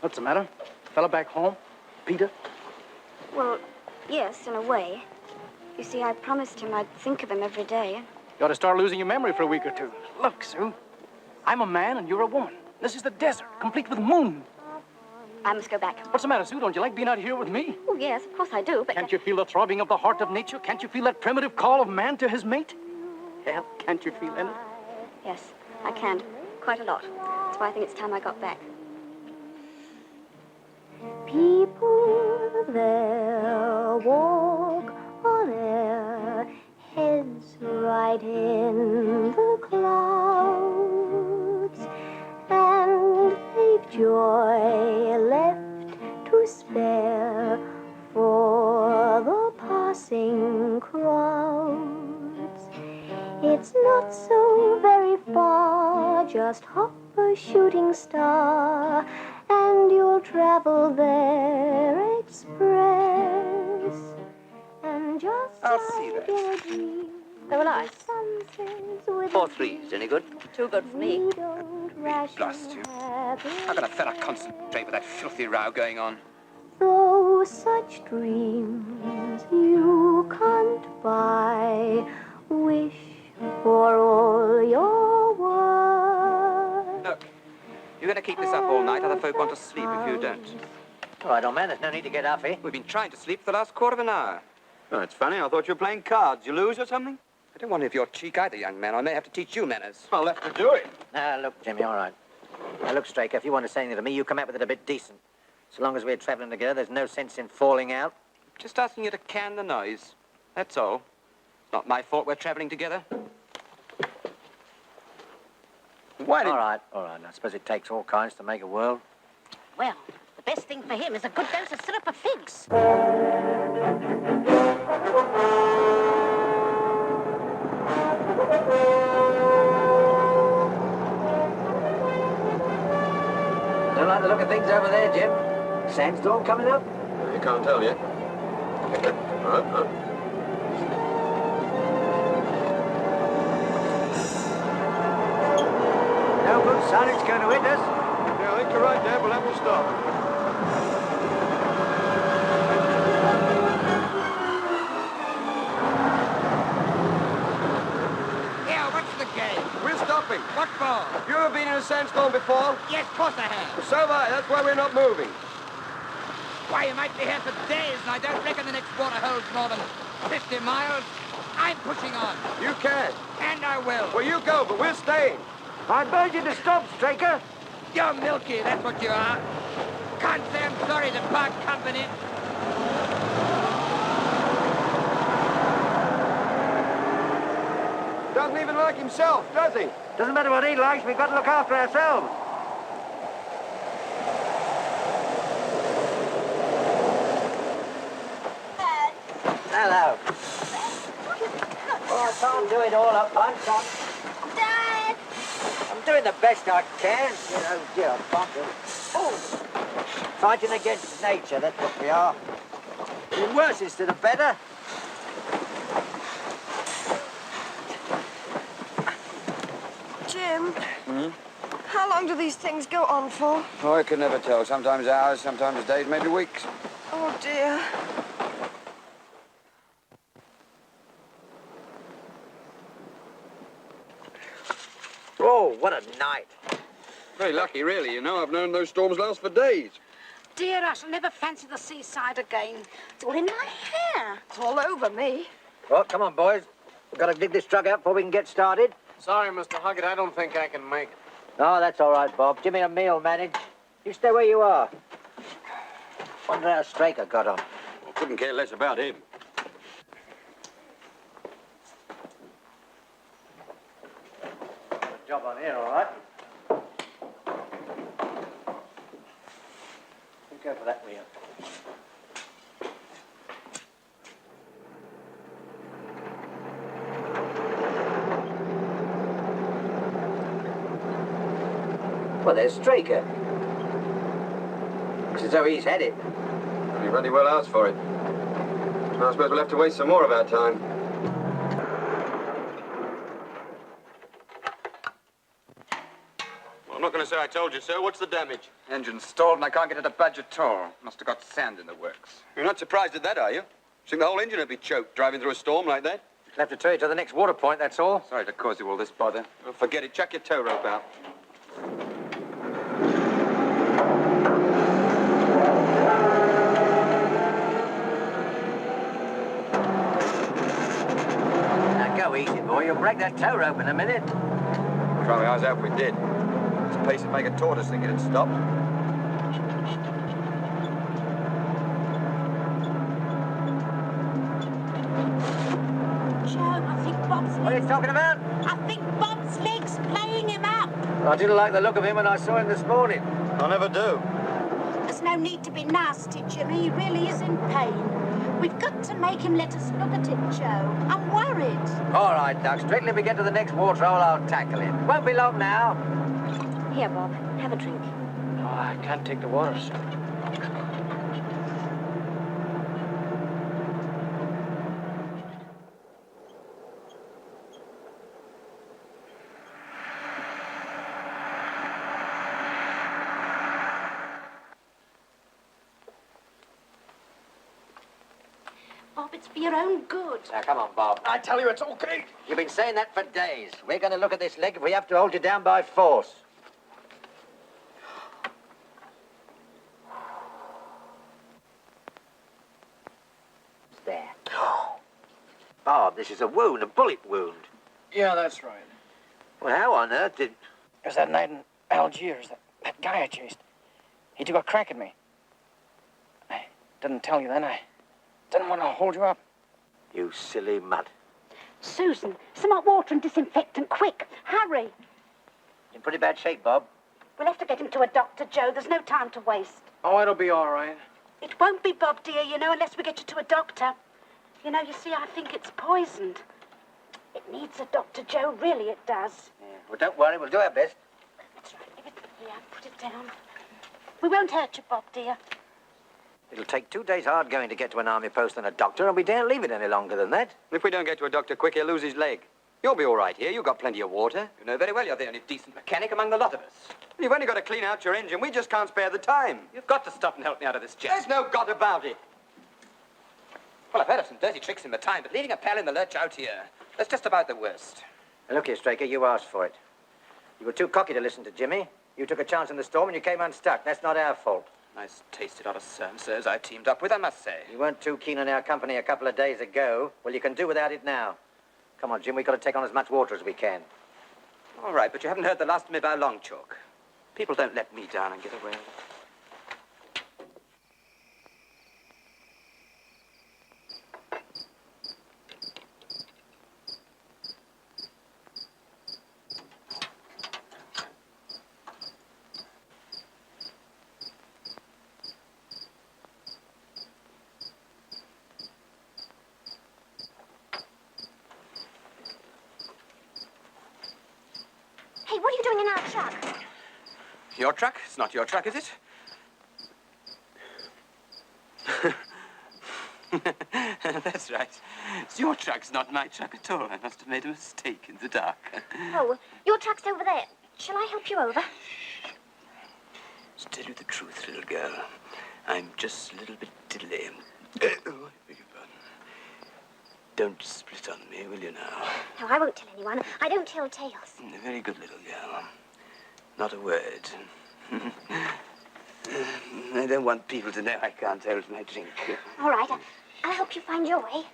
S8: What's the matter? Fella back home? Peter?
S3: Well, yes, in a way. You see, I promised him I'd think of him every day.
S8: You ought to start losing your memory for a week or two. Look, Sue, I'm a man and you're a woman. This is the desert, complete with moon.
S3: I must go back.
S8: What's the matter, Sue? Don't you like being out here with me?
S3: Oh, yes, of course I do, but...
S8: Can't you feel the throbbing of the heart of nature? Can't you feel that primitive call of man to his mate? Hell, can't you feel it?
S3: Yes, I can. Quite a lot. That's why I think it's time I got back.
S17: People there walk on air, heads right in the clouds, and they've joy left to spare for the passing crowds. It's not so very far, just hop a shooting star, and you'll travel there express. And just
S12: I'll see
S17: like
S12: that.
S17: in a dream,
S11: So will I.
S17: sun sets with
S12: 4 threes, any good?
S11: Too good for me.
S17: we don't ration
S12: Blast you.
S17: happy.
S12: How can a fella concentrate with that filthy row going on?
S17: Though such dreams you can't buy, wish for all your worth.
S12: Look, you're going to keep this up all night. Other folk want to sleep if you don't.
S6: All right, old man, there's no need to get huffy.
S12: We've been trying to sleep for the last quarter of an hour.
S1: Oh, it's funny. I thought you were playing cards. You lose or something?
S12: I don't want any of your cheek either, young man. I may have to teach you manners.
S1: I'll have to do it.
S6: Now, look, Jimmy, all right. Now, look, Straker, if you want to say anything to me, you come out with it a bit decent. So long as we're travelling together, there's no sense in falling out.
S12: Just asking you to can the noise. That's all. It's not my fault we're travelling together. Why did...
S6: All right. I suppose it takes all kinds to make a world.
S5: Well, the best thing for him is a good dose of syrup of figs.
S6: Don't like the look of things over there, Jim. Sandstorm coming up?
S15: You can't tell yet.
S6: No good, son. It's going to hit us.
S15: Yeah, I think you're right, Dad. We'll have to stop.
S1: Yeah, what's the game?
S15: We're stopping.
S1: What for?
S15: You ever been in a sandstorm before?
S1: Yes, of course I have.
S15: So have I. That's why we're not moving.
S1: Why, you might be here for days, and I don't reckon the next water holds more than 50 miles. I'm pushing on.
S15: You can.
S1: And I will.
S15: Well, you go, but we're staying.
S6: I beg you to stop, Straker.
S1: You're milky, that's what you are. Can't say I'm sorry to part company.
S15: Doesn't even like himself, does he?
S6: Doesn't matter what he likes, we've got to look after ourselves. Hello. Oh, I can't do it all at once.
S7: Dad!
S6: I'm doing the best I can. You know, dear bunker. Oh, fighting against nature, that's what we are. The worse instead of better.
S14: Jim, how long do these things go on for?
S1: Oh, I can never tell. Sometimes hours, sometimes days, maybe weeks.
S14: Oh, dear.
S6: Oh, what a night.
S1: Very lucky, really. You know, I've known those storms last for days.
S5: Dear, I shall never fancy the seaside again. It's all in my hair.
S14: It's all over me.
S6: Well, come on, boys. We've got to dig this truck out before we can get started.
S8: Sorry, Mr. Huggett, I don't think I can make it.
S6: Oh, that's all right, Bob. Jimmy and me'll manage. You stay where you are. Wonder how Straker got on.
S1: I couldn't care less about him.
S6: Good job on here, all right. You go for that wheel. Well, there's Straker. Looks as though he's had it.
S15: He bloody well asked for it. I suppose we'll have to waste some more of our time.
S1: Well, I'm not going to say I told you so. What's the damage? Engine's stalled and I can't get it to budge at all. Must have got sand in the works. You're not surprised at that, are you? Think the whole engine would be choked driving through a storm like that?
S6: We'll have to tow you to the next water point, that's all.
S1: Sorry to cause you all this bother. Well, forget it. Chuck your tow rope out.
S6: you'll break that tow rope in a minute.
S1: Try my eyes out if we did. This pace would make a tortoise think it had stopped.
S5: Joe, I think Bob's...
S6: What are you talking about?
S5: I think Bob's leg's playing him up.
S6: I didn't like the look of him when I saw him this morning.
S1: I never do.
S5: There's no need to be nasty, Jimmy. He really is in pain. We've got to make him let us look at it, Joe. I'm worried.
S6: All right, Doc. Strictly if we get to the next waterhole, I'll tackle him. Won't be long now.
S11: Here, Bob, have a drink.
S8: Oh, I can't take the water, sir.
S5: Bob, it's for your own good.
S6: Now, come on, Bob.
S8: I tell you, it's okay.
S6: You've been saying that for days. We're going to look at this leg if we have to hold you down by force. It's there. Bob, this is a wound, a bullet wound.
S8: Yeah, that's right.
S6: Well, how on earth did...
S8: It was that night in Algiers, that guy I chased. He took a crack at me. I didn't tell you then. I didn't want to hold you up.
S6: You silly mutt.
S5: Susan, some hot water and disinfectant, quick. Hurry.
S6: In pretty bad shape, Bob.
S5: We'll have to get him to a doctor, Joe. There's no time to waste.
S8: Oh, it'll be all right.
S5: It won't be, Bob, dear, you know, unless we get you to a doctor. You know, you see, I think it's poisoned. It needs a doctor, Joe. Really, it does.
S6: Yeah. Well, don't worry. We'll do our best.
S5: That's right. Give it here. Put it down. We won't hurt you, Bob, dear.
S6: It'll take 2 days hard going to get to an army post and a doctor, and we daren't leave it any longer than that.
S1: If we don't get to a doctor quick, he'll lose his leg. You'll be all right here. You've got plenty of water. You know very well you're the only decent mechanic among the lot of us. You've only got to clean out your engine. We just can't spare the time. You've got to stop and help me out of this jam. There's no got about it. Well, I've heard of some dirty tricks in my time, but leaving a pal in the lurch out here, that's just about the worst.
S6: Now, look here, Straker, you asked for it. You were too cocky to listen to Jimmy. You took a chance in the storm and you came unstuck. That's not our fault.
S1: Nice tasted lot of sirs I teamed up with, I must say.
S6: You weren't too keen on our company a couple of days ago. Well, you can do without it now. Come on, Jim, we've got to take on as much water as we can.
S1: All right, but you haven't heard the last of me about Long Chalk. People don't let me down and get away with it.
S3: Hey, what are you doing in our truck?
S1: Your truck? It's not your truck, is it? That's right. It's your truck's not my truck at all. I must have made a mistake in the dark.
S3: Oh, your truck's over there. Shall I help you over?
S1: To tell you the truth, little girl, I'm just a little bit diddly. Oh, I beg your pardon. Don't split on me, will you now?
S3: No, I won't tell anyone. I don't tell tales.
S1: A very good little girl. Not a word. I don't want people to know I can't hold my drink.
S3: All right, I'll help you find your way.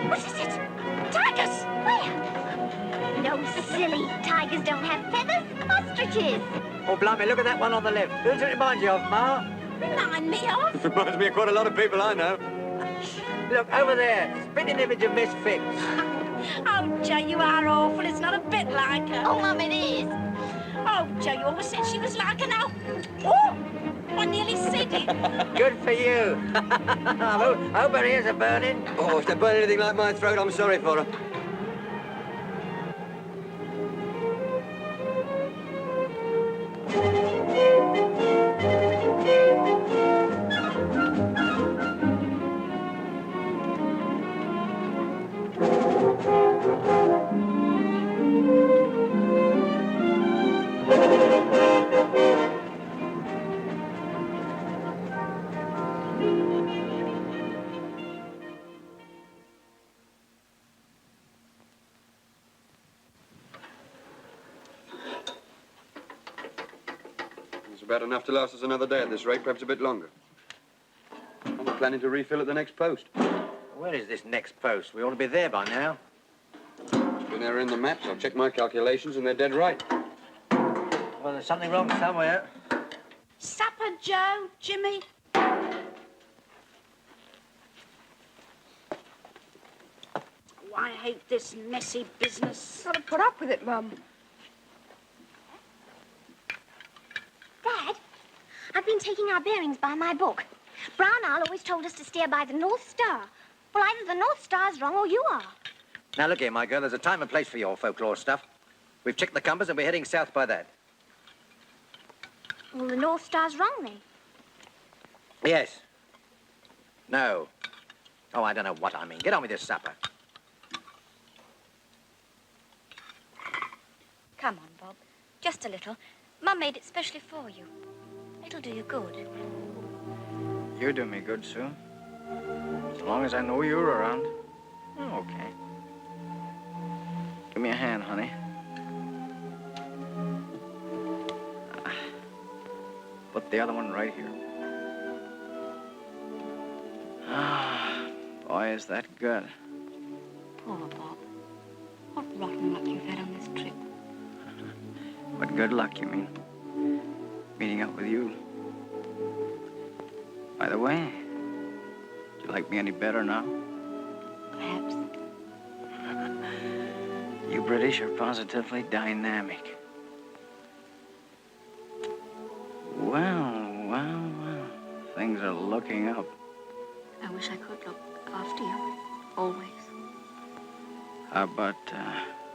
S5: What is it? Tigers!
S3: Where? No, silly. Tigers don't have feathers. Ostriches.
S6: Oh, blimey, look at that one on the left. Who does it remind you of, Ma?
S5: Remind me of?
S1: Reminds me of quite a lot of people I know.
S6: Look, over there. Spitting image of Miss Phipps.
S5: Oh, Joe, you are awful. It's not a bit like her.
S3: Oh, Mum, it is.
S5: Oh, Joe, you always said she was like an owl. Oh, I nearly said it.
S6: Good for you. I hope her ears are burning.
S1: Oh, if they burn anything like my throat, I'm sorry for her. about enough to last us another day at this rate, perhaps a bit longer. I'm planning to refill at the next post.
S6: Where is this next post? We ought to be there by now.
S1: It's been there in the maps. I've checked my calculations and they're dead right.
S6: Well, there's something wrong somewhere.
S5: Supper, Joe, Jimmy. Oh, I hate this messy business.
S14: Got to put up with it, Mum.
S7: Dad, I've been taking our bearings by my book. Brown Owl always told us to steer by the North Star. Well, either the North Star's wrong or you are.
S6: Now, look here, my girl. There's a time and place for your folklore stuff. We've checked the compass and we're heading south by that.
S7: Well, the North Star's wrong, then.
S6: Yes. No. Oh, I don't know what I mean. Get on with your supper.
S3: Come on, Bob. Just a little. Mum made it specially for you. It'll do you good.
S8: You do me good, Sue. As long as I know you're around. Oh, okay. Give me a hand, honey. Put the other one right here. Ah, boy, is that good.
S3: Poor Bob. What rotten luck you've had on this trip.
S8: What good luck, you mean? Meeting up with you. By the way, do you like me any better now?
S3: Perhaps.
S8: You British are positively dynamic. Well. Things are looking up.
S3: I wish I could look after you. Always.
S8: How about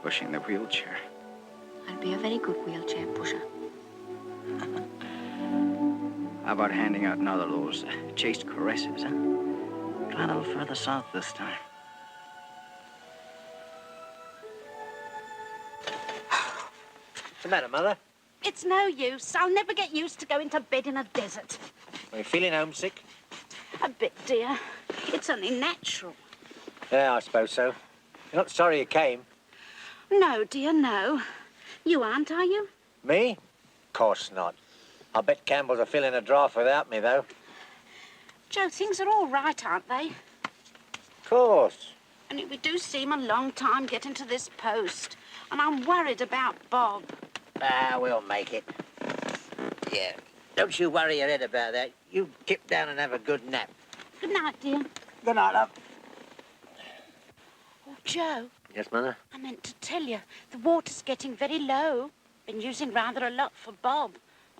S8: pushing the wheelchair?
S3: I'd be a very good wheelchair pusher.
S8: How about handing out another of those chaste caresses, huh? Try a little further south this time.
S6: What's the matter, Mother?
S5: It's no use. I'll never get used to going to bed in a desert.
S6: Are you feeling homesick?
S5: A bit, dear. It's only natural.
S6: Yeah, I suppose so. You're not sorry you came?
S5: No, dear, no. You aren't, are you?
S6: Me? Of course not. I bet Campbell's are feeling a draft without me, though.
S5: Joe, things are all right, aren't they?
S6: Of course.
S5: And we do seem a long time getting to this post. And I'm worried about Bob.
S6: Ah, we'll make it. Yeah. Don't you worry your head about that. You kip down and have a good nap.
S5: Good night, dear.
S6: Good night, love.
S5: Oh, Joe.
S6: Yes, Mother?
S5: I meant to tell you, the water's getting very low. Been using rather a lot for Bob.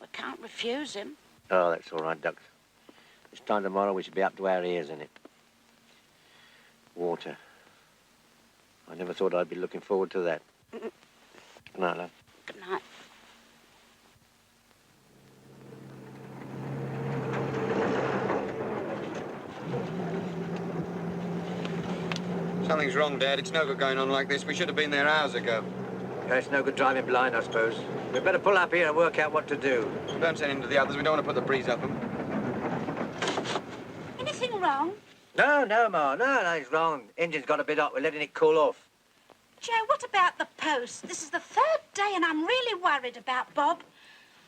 S5: I can't refuse him.
S6: Oh, that's all right, Ducks. This time tomorrow we should be up to our ears in it. Water. I never thought I'd be looking forward to that. Good night, love.
S5: Good night.
S1: Something's wrong, Dad. It's no good going on like this. We should have been there hours ago.
S6: Yeah, it's no good driving blind, I suppose. We'd better pull up here and work out what to do.
S1: Don't send him to the others. We don't want to put the breeze up them.
S5: Anything wrong?
S6: No, Ma. No, nothing's wrong. Engine's got a bit hot. We're letting it cool off.
S5: Joe, what about the post? This is the third day and I'm really worried about Bob.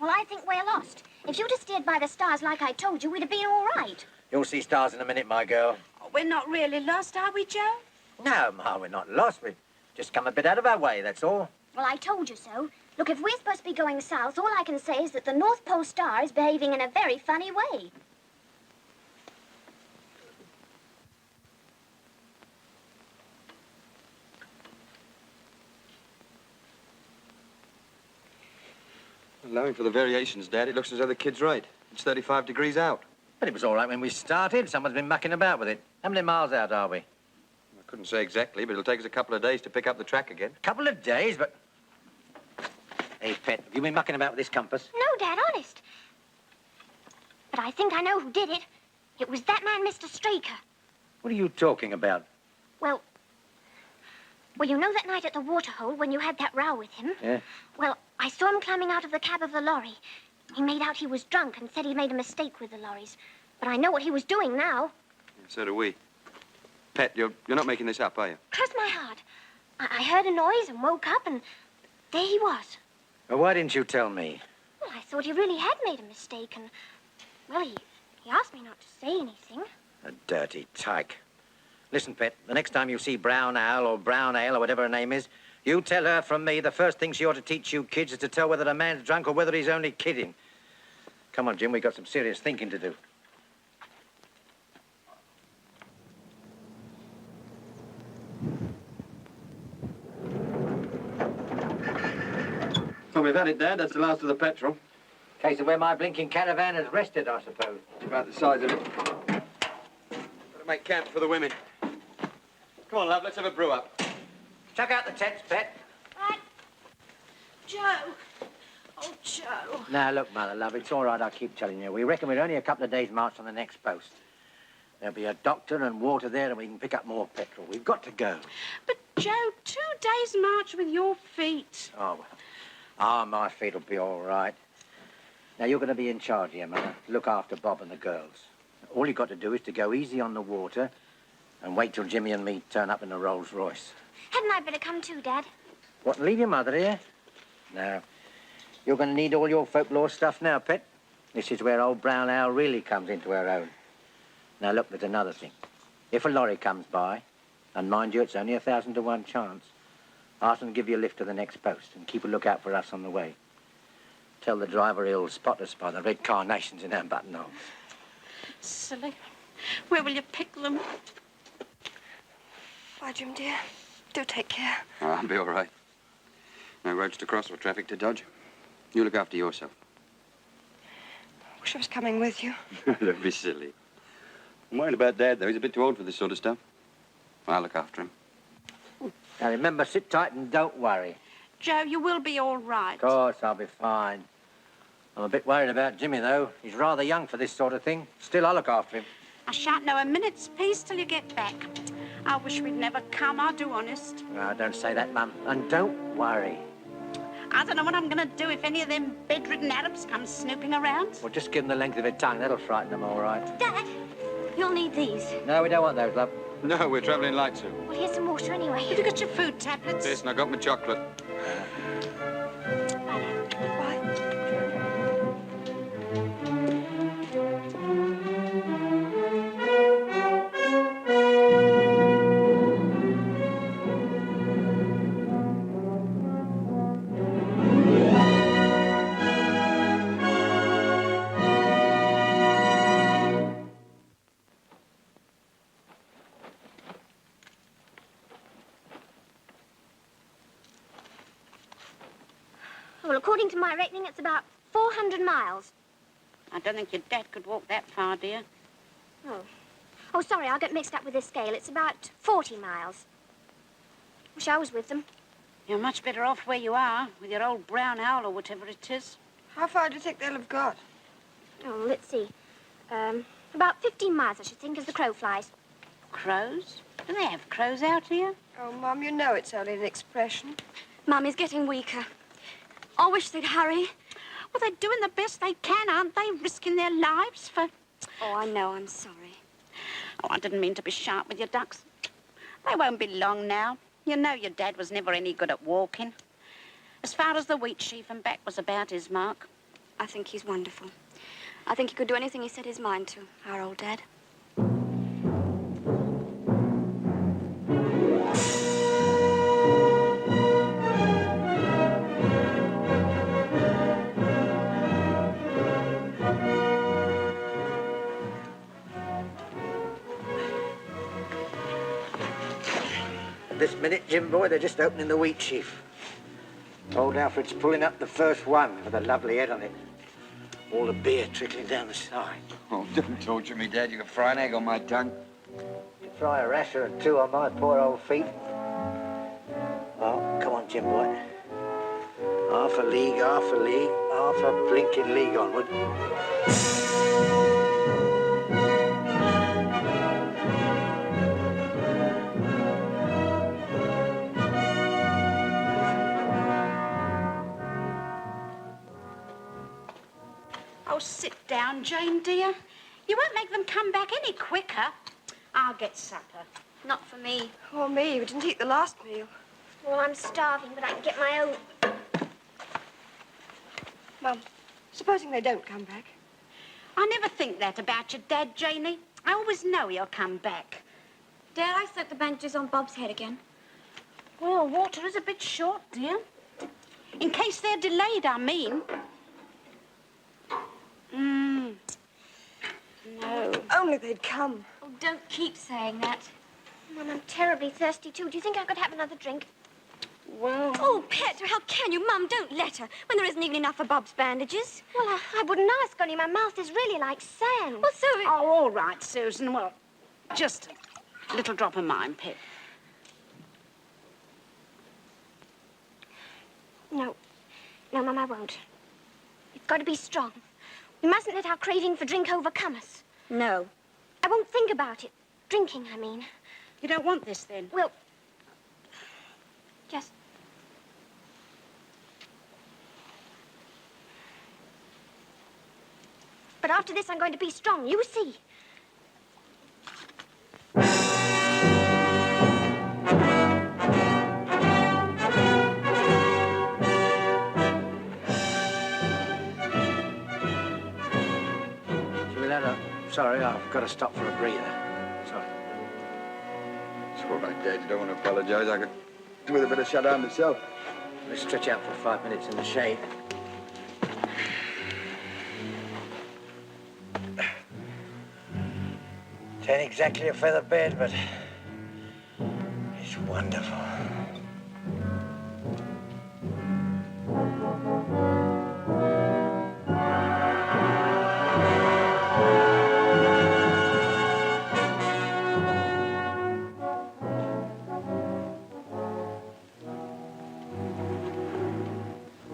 S7: Well, I think we're lost. If you'd have steered by the stars like I told you, we'd have been all right.
S6: You'll see stars in a minute, my girl.
S5: Oh, we're not really lost, are we, Joe?
S6: No, Ma, we're not lost. We've just come a bit out of our way, that's all.
S7: Well, I told you so. Look, if we're supposed to be going south, all I can say is that the North Pole Star is behaving in a very funny way.
S1: Allowing for the variations, Dad, it looks as though the kid's right. It's 35 degrees out.
S6: But it was all right when we started. Someone's been mucking about with it. How many miles out are we?
S1: I couldn't say exactly, but it'll take us a couple of days to pick up the track again.
S6: Couple of days, but... Hey, Pet, have you been mucking about with this compass?
S7: No, Dad, honest. But I think I know who did it. It was that man, Mr. Straker.
S6: What are you talking about?
S7: Well, you know that night at the waterhole when you had that row with him?
S6: Yeah?
S7: Well, I saw him climbing out of the cab of the lorry. He made out he was drunk and said he'd made a mistake with the lorries. But I know what he was doing now.
S1: Yeah, so do we. Pet, you're not making this up, are you?
S7: Cross my heart. I heard a noise and woke up and there he was.
S6: Well, why didn't you tell me?
S3: Well, I thought he really had made a mistake, and, well, he asked me not to say anything.
S6: A dirty tyke. Listen, Pet, the next time you see Brown Owl or Brown Ale or whatever her name is, you tell her from me the first thing she ought to teach you kids is to tell whether a man's drunk or whether he's only kidding. Come on, Jim, we've got some serious thinking to do.
S1: Well, we've had it, Dad. That's the last of the petrol.
S6: Case of where my blinking caravan has rested, I suppose.
S1: It's about the size of it. Got to make camp for the women. Come on, love, let's have a brew up.
S6: Chuck out the tents, Pet.
S5: Right. Joe. Oh, Joe.
S6: Now, look, Mother, love, it's all right, I keep telling you. We reckon we're only a couple of days' march on the next post. There'll be a doctor and water there, and we can pick up more petrol. We've got to go.
S5: But, Joe, 2 days' march with your feet.
S6: Oh, well. Ah, my feet will be all right. Now, you're going to be in charge here, Mother. Look after Bob and the girls. All you've got to do is to go easy on the water and wait till Jimmy and me turn up in the Rolls Royce.
S3: Hadn't I better come too, Dad?
S6: What, and leave your mother here? No. You're going to need all your folklore stuff now, Pet. This is where old Brown Owl really comes into her own. Now, look, there's another thing. If a lorry comes by, and mind you, it's only 1,000 to 1 chance, ask them to give you a lift to the next post and keep a lookout for us on the way. Tell the driver he'll spot us by the red carnations in our buttonholes.
S5: Silly. Where will you pick them?
S14: Bye, Jim, dear. Do take care.
S1: Oh, I'll be all right. No roads to cross or traffic to dodge. You look after yourself.
S14: Wish I was coming with you.
S1: Don't be silly. I'm worried about Dad, though. He's a bit too old for this sort of stuff. I'll look after him.
S6: Now, remember, sit tight and don't worry.
S5: Joe, you will be all right.
S6: Of course, I'll be fine. I'm a bit worried about Jimmy, though. He's rather young for this sort of thing. Still, I'll look after him.
S5: I shan't know a minute's peace till you get back. I wish we'd never come, I do honest.
S6: No, don't say that, Mum. And don't worry.
S5: I don't know what I'm going to do if any of them bedridden Arabs come snooping around.
S6: Well, just give them the length of a tongue. That'll frighten them, all right.
S3: Dad, you'll need these.
S6: No, we don't want those, love.
S1: No, we're travelling light, Sue.
S3: Well, here's some water anyway.
S5: Have you got your food tablets?
S1: Yes, and I got my chocolate.
S3: Well, according to my reckoning, it's about 400 miles.
S5: I don't think your dad could walk that far, dear.
S3: Oh. Oh, sorry, I'll get mixed up with this scale. It's about 40 miles. Wish I was with them.
S5: You're much better off where you are, with your old brown owl or whatever it is.
S14: How far do you think they'll have got?
S3: Oh, let's see. About 15 miles, I should think, as the crow flies.
S5: Crows? Do they have crows out here?
S14: Oh, Mum, you know it's only an expression.
S3: Mummy's getting weaker. I wish they'd hurry.
S5: Well, they're doing the best they can, aren't they? Risking their lives for...
S3: Oh, I know, I'm sorry.
S5: Oh, I didn't mean to be sharp with your ducks. They won't be long now. You know your dad was never any good at walking. As far as the wheat sheaf and back was about his mark.
S3: I think he's wonderful. I think he could do anything he set his mind to, our old Dad.
S6: This minute, Jim boy, they're just opening the wheat sheaf. Old Alfred's pulling up the first one with a lovely head on it. All the beer trickling down the side.
S1: Oh, don't torture me, Dad. You can fry an egg on my tongue.
S6: You fry a rasher and 2 on my poor old feet. Oh, come on, Jim boy. Half a league, half a blinking league onward.
S5: Oh, sit down, Jane, dear. You won't make them come back any quicker. I'll get supper.
S3: Not for me.
S14: Or me. We didn't eat the last meal.
S3: Well, I'm starving, but I can get my own.
S14: Mum, Supposing they don't come back?
S5: I never think that about your dad, Janie. I always know he'll come back.
S3: Dare I set the bandages on Bob's head again?
S5: Well, water is a bit short, dear. In case they're delayed, I mean. No.
S14: Only they'd come.
S3: Oh, don't keep saying that.
S7: Mum, I'm terribly thirsty, too. Do you think I could have another drink?
S5: Well...
S3: Oh, Pet, how can you? Mum, don't let her, when there isn't even enough for Bob's bandages.
S7: Well, I wouldn't ask, only my mouth is really like sand.
S3: Well, so...
S5: Oh, all right, Susan. Well, just a little drop of mine, Pet.
S7: No. No, Mum, I won't. It's got to be strong. We mustn't let our craving for drink overcome us.
S3: No.
S7: I won't think about it. Drinking, I mean.
S5: You don't want this, then?
S7: Well, just... But after this, I'm going to be strong. You see.
S6: Sorry, I've got to stop for a breather. Sorry.
S18: It's all right, Dad. You don't want to apologise. I could do with a bit of shut-eye myself.
S6: Let's stretch out for 5 minutes in the shade. It ain't exactly a feather bed, but it's wonderful.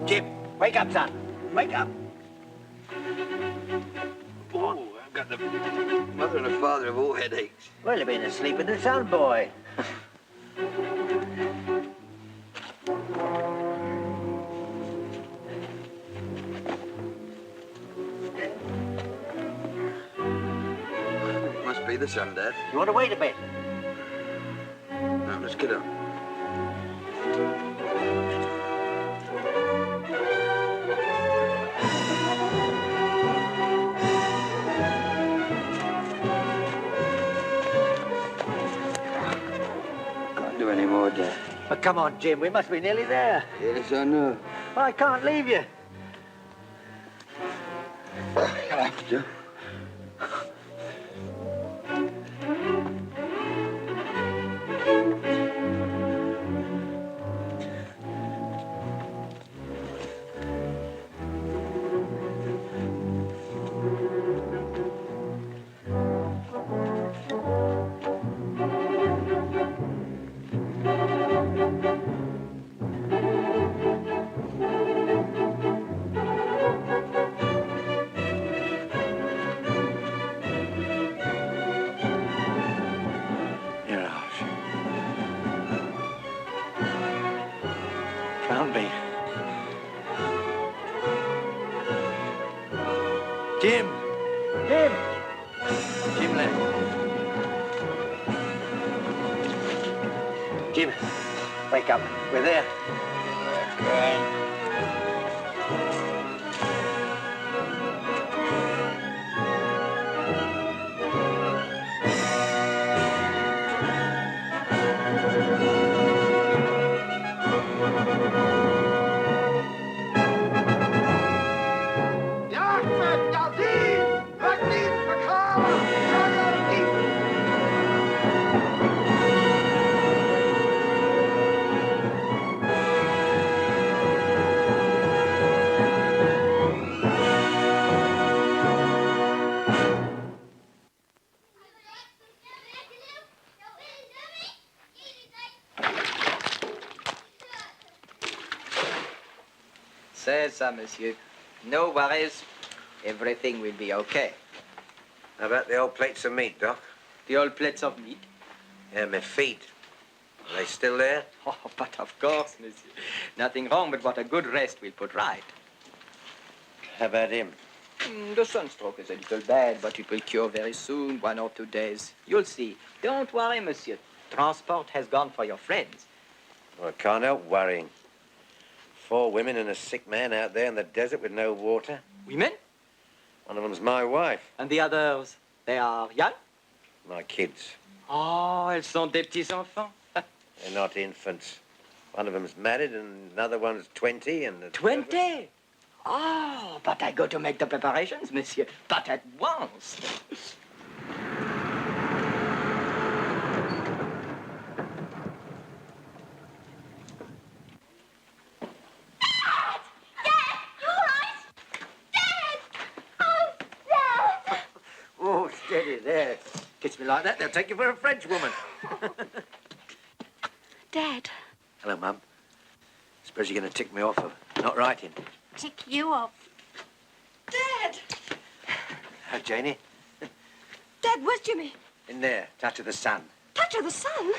S6: Jim, wake up, son. Wake up.
S18: Oh, I've got the mother and the father of all headaches.
S6: Well, you've been asleep in the sun, boy.
S18: It must be the sun, Dad.
S6: You want to wait a bit?
S18: No, let's get up. Do any more, Dad.
S6: Oh, come on, Jim. We must be nearly there.
S18: Yes, I know.
S6: I can't leave you.
S18: You'll have to.
S6: Found me. Jim! Jim! Jim left. Jim, wake up. We're there.
S18: Okay.
S1: C'est ça, monsieur. No worries. Everything will be okay.
S6: How about the old plates of meat, Doc?
S1: The old plates of meat?
S6: Yeah, my feet. Are they still there?
S1: Oh, but of course, monsieur. Nothing wrong but what a good rest will put right.
S6: How about him?
S1: The sunstroke is a little bad, but it will cure very soon, 1 or 2 days. You'll see. Don't worry, monsieur. Transport has gone for your friends.
S6: Well, I can't help worrying. 4 women and a sick man out there in the desert with no water.
S2: Women?
S6: One of them's my wife.
S2: And the others, they are young?
S6: My kids.
S2: Oh, elles sont des petits-enfants.
S6: They're not infants. One of them's married and another one's 20 and...
S2: 20? Oh, but I go to make the preparations, monsieur. But at once.
S6: Oh, steady there. Kiss me like that, they'll take you for a French woman.
S5: Dad.
S6: Hello, Mum. Suppose you're going to tick me off for not writing.
S5: Tick you off.
S14: Dad!
S6: Oh, Janie?
S14: Dad, where's Jimmy?
S6: In there, touch of the sun.
S14: Touch of the sun?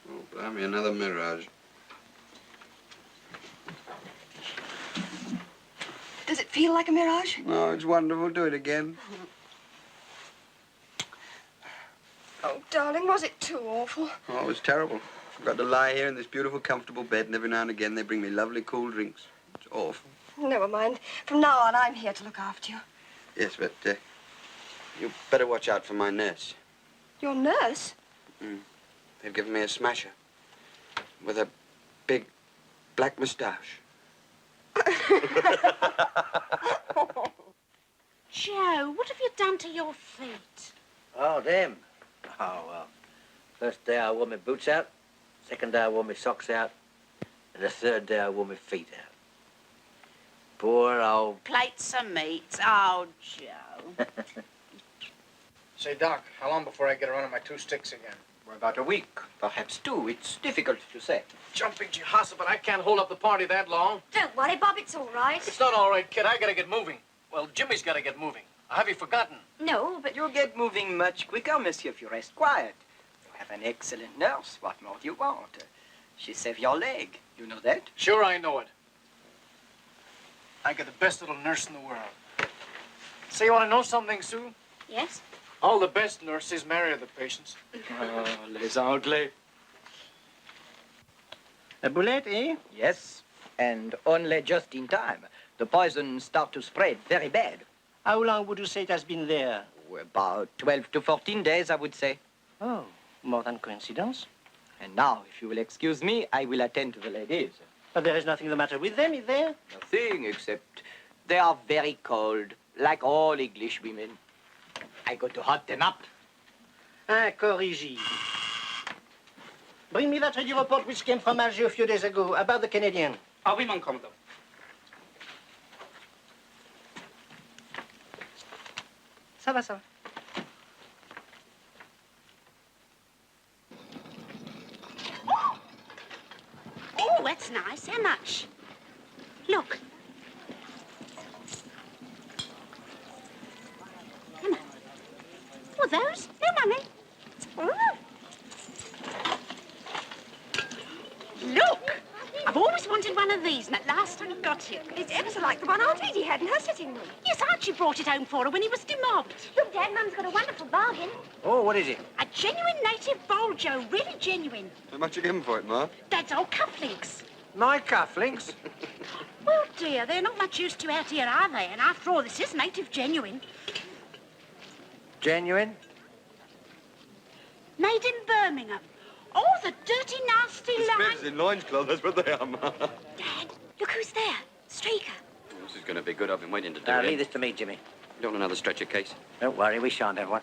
S18: Oh, blimey, another mirage.
S14: Does it feel like a mirage?
S18: Oh, it's wonderful. Do it again.
S14: Oh, darling, was it too awful?
S18: Oh, it was terrible. I've got to lie here in this beautiful, comfortable bed, and every now and again they bring me lovely, cool drinks. It's awful.
S14: Never mind. From now on, I'm here to look after you.
S18: Yes, but you better watch out for my nurse.
S14: Your nurse?
S18: They've given me a smasher with a big black moustache.
S5: Joe, what have you done to your feet?
S6: Oh, them. Oh, well. First day I wore my boots out. Second day I wore my socks out. And the third day I wore my feet out. Poor old...
S5: Plates of meat. Oh, Joe.
S8: Say, Doc, how long before I get around on my 2 sticks again?
S1: For about a week, perhaps 2. It's difficult to say.
S8: Jumping Jehasa, but I can't hold up the party that long.
S3: Don't worry, Bob, it's all right.
S8: It's not all right, kid. I gotta get moving. Well, Jimmy's gotta get moving. Have you forgotten?
S2: No, but you'll get moving much quicker, monsieur, if you rest quiet. You have an excellent nurse. What more do you want? She saved your leg. You know that?
S8: Sure, I know it. I got the best little nurse in the world. Say, you want to know something, Sue?
S5: Yes?
S8: All the best nurses marry the patients.
S2: Les Anglais.
S12: A bullet, eh?
S2: Yes, and only just in time. The poison start to spread very bad.
S12: How long would you say it has been there?
S2: About 12 to 14 days, I would say.
S12: Oh, more than coincidence.
S2: And now, if you will excuse me, I will attend to the ladies.
S12: But there is nothing the matter with them, is there?
S2: Nothing, except they are very cold, like all English women. I go to hot them up.
S12: Incorrigible. Bring me that radio report which came from Alger a few days ago about the Canadian.
S1: Ah oui, mon commandant.
S12: Ça va, ça va.
S5: Oh, that's nice. How much? Look. How much? Oh, those? No money. Look! I've always wanted one of these, and at last I got it.
S14: It's ever so like the one Aunt Edie had in her sitting room.
S5: Yes, Archie brought it home for her when he was demobbed.
S3: Look, Dad, Mum's got a wonderful bargain.
S6: Oh, what is it?
S5: A genuine native bowl, Joe. Really genuine.
S18: How much you giving for it, Ma?
S5: Dad's old cufflinks.
S6: My cufflinks?
S5: Well, dear, they're not much use to out here, are they? And after all, this is native genuine.
S6: Genuine?
S5: Made in Birmingham. Oh, the dirty, nasty
S18: Bibs in loincloth, that's what they are, Ma.
S3: Dad, look who's there. Streaker.
S1: This is going to be good. I've been waiting to do
S6: Now,
S1: it.
S6: leave this to me, Jimmy.
S1: You don't want another stretcher case?
S6: Don't worry, we shan't have one.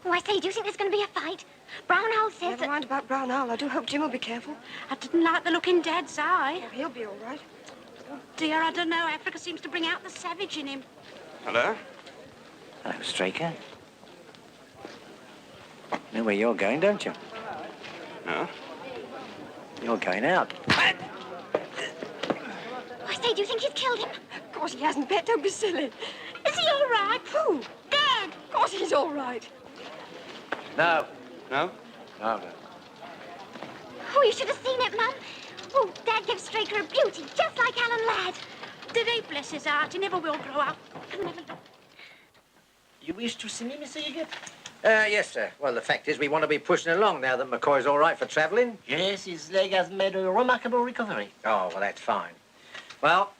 S3: Oh, I say, do you think there's going to be a fight? Brown Owl says
S14: Never mind about Brown Owl. I do hope Jim will be careful.
S5: I didn't like the look in Dad's eye.
S14: Oh, he'll be all right.
S5: Oh, dear, I don't know. Africa seems to bring out the savage in him.
S18: Hello?
S6: Hello, Straker. You know where you're going, don't you?
S18: No?
S6: You're going out.
S3: I say, do you think he's killed him?
S14: Of course he hasn't, Bet. Don't be silly.
S5: Is he all right?
S14: Who?
S5: Dad!
S14: Of course he's all right.
S6: No.
S18: No?
S6: No.
S3: Oh, you should have seen it, Mum. Oh, Dad gives Straker a beauty, just like Alan Ladd.
S5: Did he? Bless his heart. He never will grow up. Come and have a look.
S12: You wish to see me, Mr. Huggett?
S6: Yes, sir. Well, the fact is we want to be pushing along now that McCoy's all right for travelling.
S13: Yes, his leg has made a remarkable recovery.
S6: Oh, well, that's fine. Well,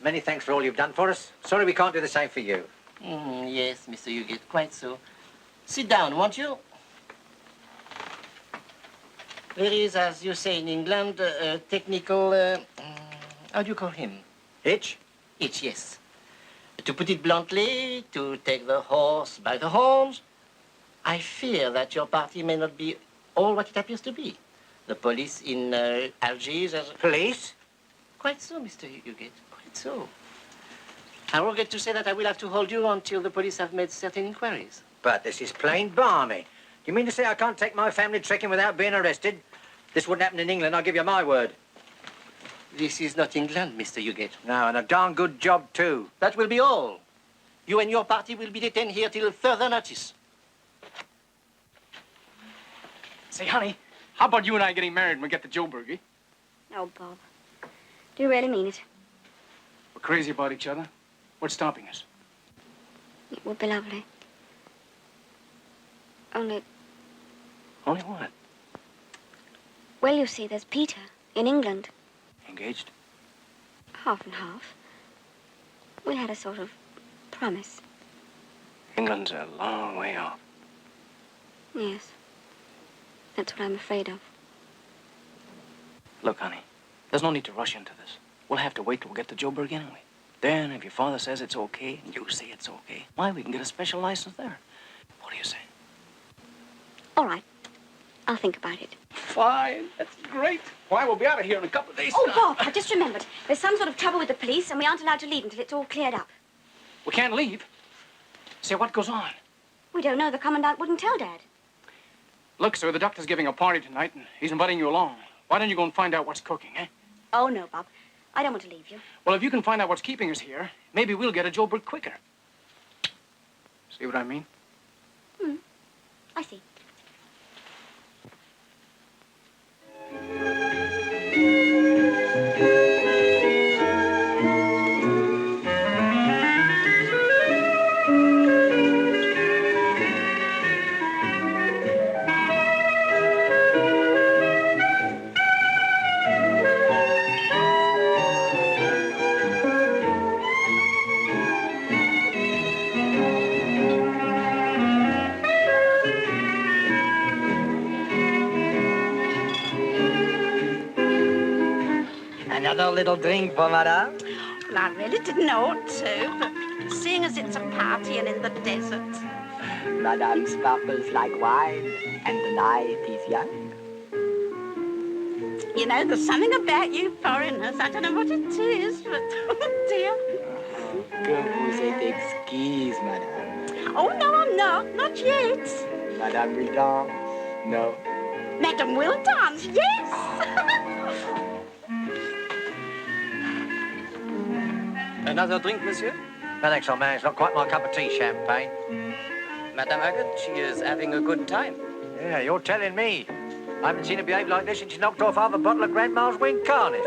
S6: many thanks for all you've done for us. Sorry we can't do the same for you.
S13: Yes, Mr. Huggett, quite so. Sit down, won't you? There is, as you say in England, a technical, how do you call him?
S6: Hitch?
S13: Hitch, yes. To put it bluntly, to take the horse by the horns, I fear that your party may not be all what it appears to be. The police in Algiers...
S6: Police?
S13: Quite so, Mr. Huggett, quite so. I regret to say that I will have to hold you until the police have made certain inquiries.
S6: But this is plain balmy. Do you mean to say I can't take my family trekking without being arrested? This wouldn't happen in England, I'll give you my word.
S13: This is not England, Mr. Huggett.
S6: No, and a darn good job, too.
S13: That will be all. You and your party will be detained here till further notice.
S8: Say, honey, how about you and I getting married when we get to Joburg, eh?
S3: No, Bob. Do you really mean it?
S8: We're crazy about each other. What's stopping us?
S3: It would be lovely. Only,
S8: Only what?
S3: well, you see, there's Peter in England.
S8: Engaged?
S3: Half and half. We had a sort of promise.
S8: England's a long way off.
S3: Yes. That's what I'm afraid of.
S8: Look, honey, there's no need to rush into this. We'll have to wait till we get to Joburg anyway. Then, if your father says it's okay, and you say it's okay, why, we can get a special license there. What do you say?
S3: All right. I'll think about it.
S8: Fine. That's great. Why, we'll be out of here in a couple of days'
S3: Oh,
S8: time.
S3: Bob, I just remembered. There's some sort of trouble with the police, and we aren't allowed to leave until it's all cleared up.
S8: We can't leave. Say, what goes on?
S3: We don't know. The Commandant wouldn't tell Dad.
S8: Look, sir, the doctor's giving a party tonight, and he's inviting you along. Why don't you go and find out what's cooking, eh?
S3: Oh, no, Bob. I don't want to leave you.
S8: Well, if you can find out what's keeping us here, maybe we'll get a Joburg quicker. See what I mean?
S3: I see.
S2: Another little drink for Madame?
S5: Well, I really didn't ought to, but seeing as it's a party and in the desert.
S2: Madame sparkles like wine, and the night is young.
S5: You know, there's something about you foreigners. I don't know what it is, but oh dear.
S2: Que vous êtes exquise, Madame.
S5: Oh, no, I'm not. Not yet.
S2: Madame will dance? No.
S5: Madame will dance, yes.
S1: Another drink, monsieur?
S6: No, thanks, old man. It's not quite my cup of tea, champagne.
S1: Madame Huggetts, she is having a good time.
S6: Yeah, you're telling me. I haven't seen her behave like this since she knocked off half a bottle of Grandma's wing carnis.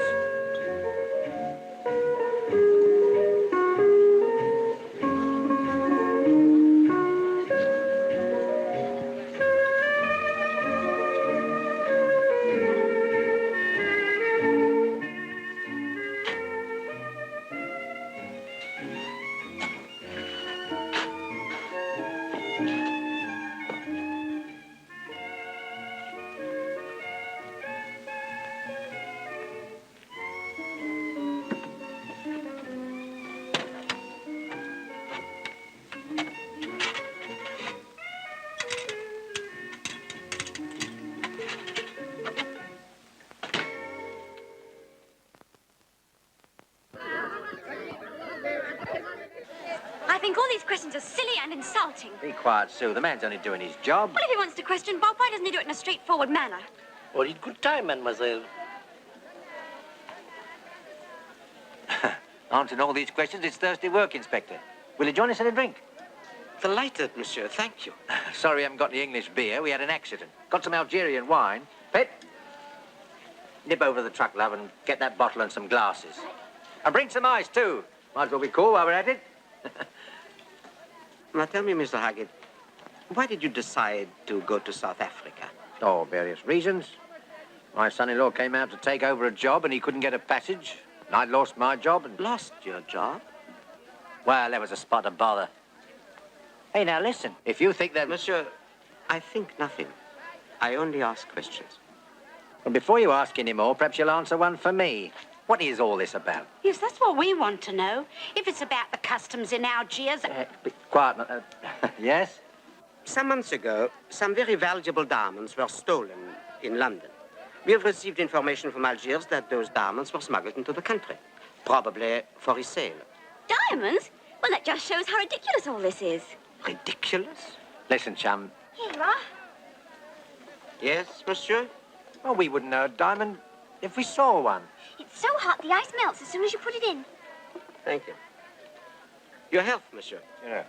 S3: I think all these questions are silly and insulting.
S6: Be quiet, Sue. The man's only doing his job.
S3: Well, if he wants to question Bob, why doesn't he do it in a straightforward manner?
S13: Well, in good time, mademoiselle.
S6: Answering all these questions, it's Thursday work, Inspector. Will you join us in a drink?
S1: Delighted, monsieur. Thank you.
S6: Sorry we haven't got any English beer. We had an accident. Got some Algerian wine. Pet, nip over to the truck, love, and get that bottle and some glasses. And bring some ice, too. Might as well be cool while we're at it.
S1: Now, tell me, Mr. Huggett,
S9: Why did you decide to go to South Africa?
S6: Oh, various reasons. My son-in-law came out to take over a job and he couldn't get a passage. And I'd lost my job and...
S9: Lost your job?
S6: Well, there was a spot of bother. Hey, now listen. If you think that...
S9: Monsieur, I think nothing. I only ask questions.
S6: Well, before you ask any more, perhaps you'll answer one for me. What is all this about?
S5: Yes, that's what we want to know. If it's about the customs in Algiers...
S6: Be quiet. Yes?
S9: Some months ago, some very valuable diamonds were stolen in London. We have received information from Algiers that those diamonds were smuggled into the country, probably for resale.
S3: Diamonds? Well, that just shows how ridiculous all this is.
S9: Ridiculous?
S6: Listen, chum.
S3: Here you are.
S9: Yes, monsieur?
S6: Well, we wouldn't know a diamond if we saw one.
S3: It's so hot, the ice melts as soon as you put it in.
S9: Thank you. Your health, monsieur.
S6: Yeah.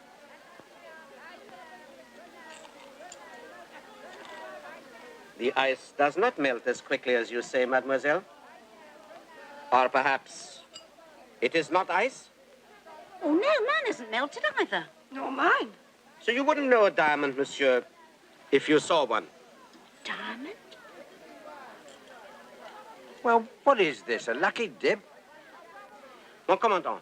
S9: The ice does not melt as quickly as you say, mademoiselle. Or perhaps it is not ice?
S5: Oh, no, mine isn't melted either.
S14: Nor mine.
S9: So you wouldn't know a diamond, monsieur, if you saw one?
S5: Diamond?
S6: Well, what is this, a lucky dip?
S9: Mon commandant,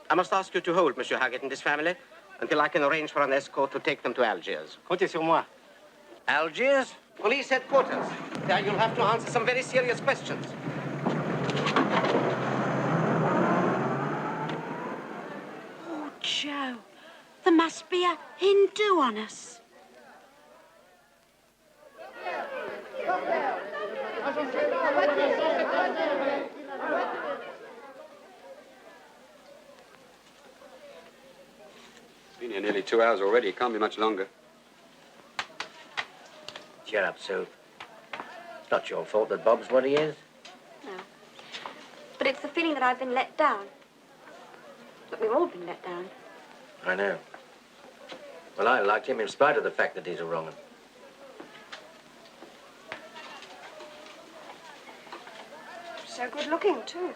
S9: I must ask you to hold Monsieur Huggett and his family until I can arrange for an escort to take them to Algiers.
S6: Comptez sur moi. Algiers?
S9: Police headquarters. There you'll have to answer some very serious questions.
S5: Oh, Joe, there must be a Hindu on us.
S18: Been here nearly 2 hours already. It can't be much longer.
S6: Cheer up, Sue. It's not your fault that Bob's what he is.
S3: No. But it's the feeling that I've been let down. That we've all been let down.
S6: I know. Well, I liked him in spite of the fact that he's a wrong 'un.
S14: So good looking, too.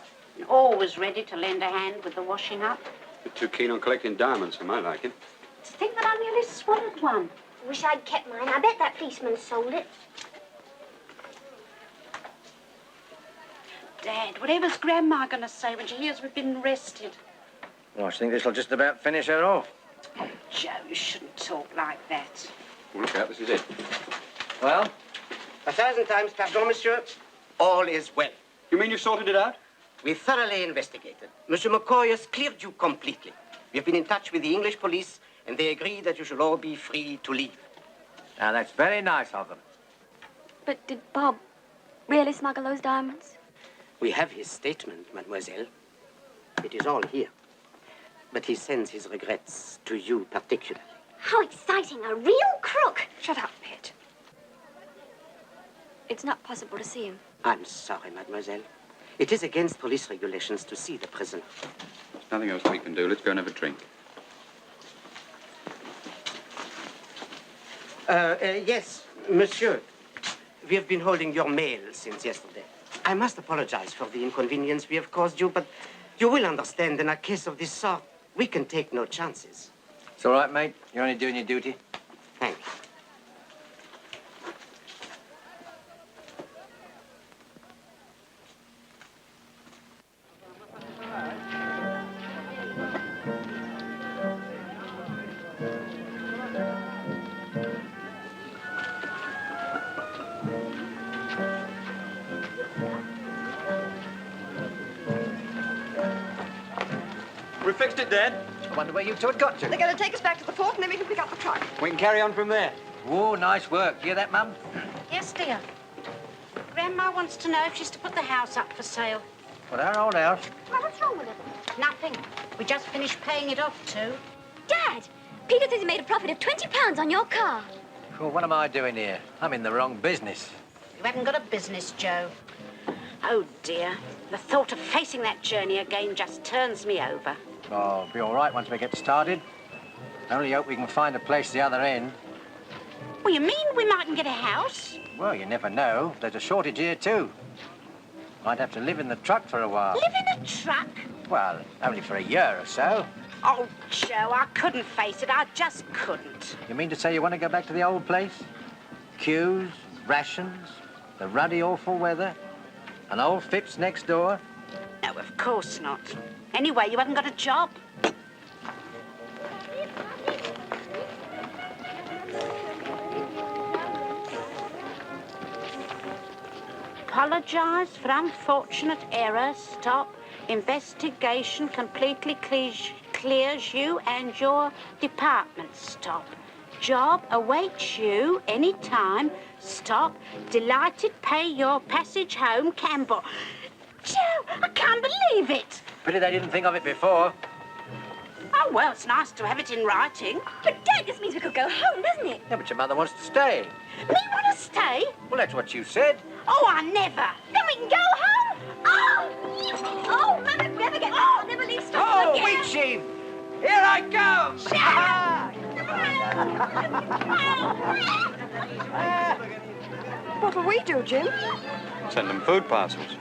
S5: Always ready to lend a hand with the washing up.
S18: You're too keen on collecting diamonds for my liking.
S5: To think that I nearly swallowed one.
S7: Wish I'd kept mine. I bet that policeman sold it.
S5: Dad, whatever's Grandma going to say when she hears we've been arrested?
S6: Well, I think this'll just about finish her off.
S5: Oh, Joe, you shouldn't talk like that.
S18: Oh, look out, this is it.
S6: Well?
S9: 1,000 times pardon, monsieur. All is well.
S18: You mean you've sorted it out?
S9: We thoroughly investigated. Monsieur McCoy has cleared you completely. We have been in touch with the English police, and they agree that you shall all be free to leave.
S6: Now, that's very nice of them.
S3: But did Bob really smuggle those diamonds?
S9: We have his statement, mademoiselle. It is all here. But he sends his regrets to you particularly.
S3: How exciting, a real crook. Shut up, Pitt. It's not possible to see him.
S9: I'm sorry, mademoiselle. It is against police regulations to see the prisoner.
S18: There's nothing else we can do. Let's go and have a drink.
S9: Yes, monsieur. We have been holding your mail since yesterday. I must apologize for the inconvenience we have caused you, but you will understand in a case of this sort, we can take no chances.
S6: It's all right, mate. You're only doing your duty.
S9: Thank you.
S18: We fixed it, Dad.
S6: I wonder where you two had got to.
S14: They're going to take us back to the fort, and then we can pick up the truck.
S6: We can carry on from there. Oh, nice work. Hear that, Mum?
S5: Yes, dear. Grandma wants to know if she's to put the house up for sale.
S6: Well, our old house.
S3: Well, what's wrong with it?
S5: Nothing. We just finished paying it off, too.
S3: Dad, Peter says he made a profit of £20 on your car.
S6: Well, what am I doing here? I'm in the wrong business.
S5: You haven't got a business, Joe. Oh, dear. The thought of facing that journey again just turns me over.
S6: Oh, it'll be all right once we get started. I only hope we can find a place the other end.
S5: Well, you mean we mightn't get a house?
S6: Well, you never know. There's a shortage here, too. Might have to live in the truck for a while.
S5: Live in a truck?
S6: Well, only for a year or so.
S5: Oh, Joe, I couldn't face it. I just couldn't.
S6: You mean to say you want to go back to the old place? Queues, rations, the ruddy awful weather, and old Phipps next door?
S5: No, of course not. Anyway, you haven't got a job. Apologise for unfortunate error. Stop. Investigation completely clears you and your department. Stop. Job awaits you any time. Stop. Delighted pay your passage home, Campbell. Joe, I can't believe it.
S6: Pity they didn't think of it before.
S5: Oh, well, it's nice to have it in writing.
S3: But, Dad, this means we could go home, doesn't it?
S6: Yeah, but your mother wants to stay.
S5: Me want to stay?
S6: Well, that's what you said.
S5: Oh, I never.
S3: Then we can go home. Oh! Oh, Mum, if we ever get back, I'll never leave Stockholm again.
S6: Wheat sheaf! Here I come!
S14: What'll we do, Jim?
S18: Send them food parcels.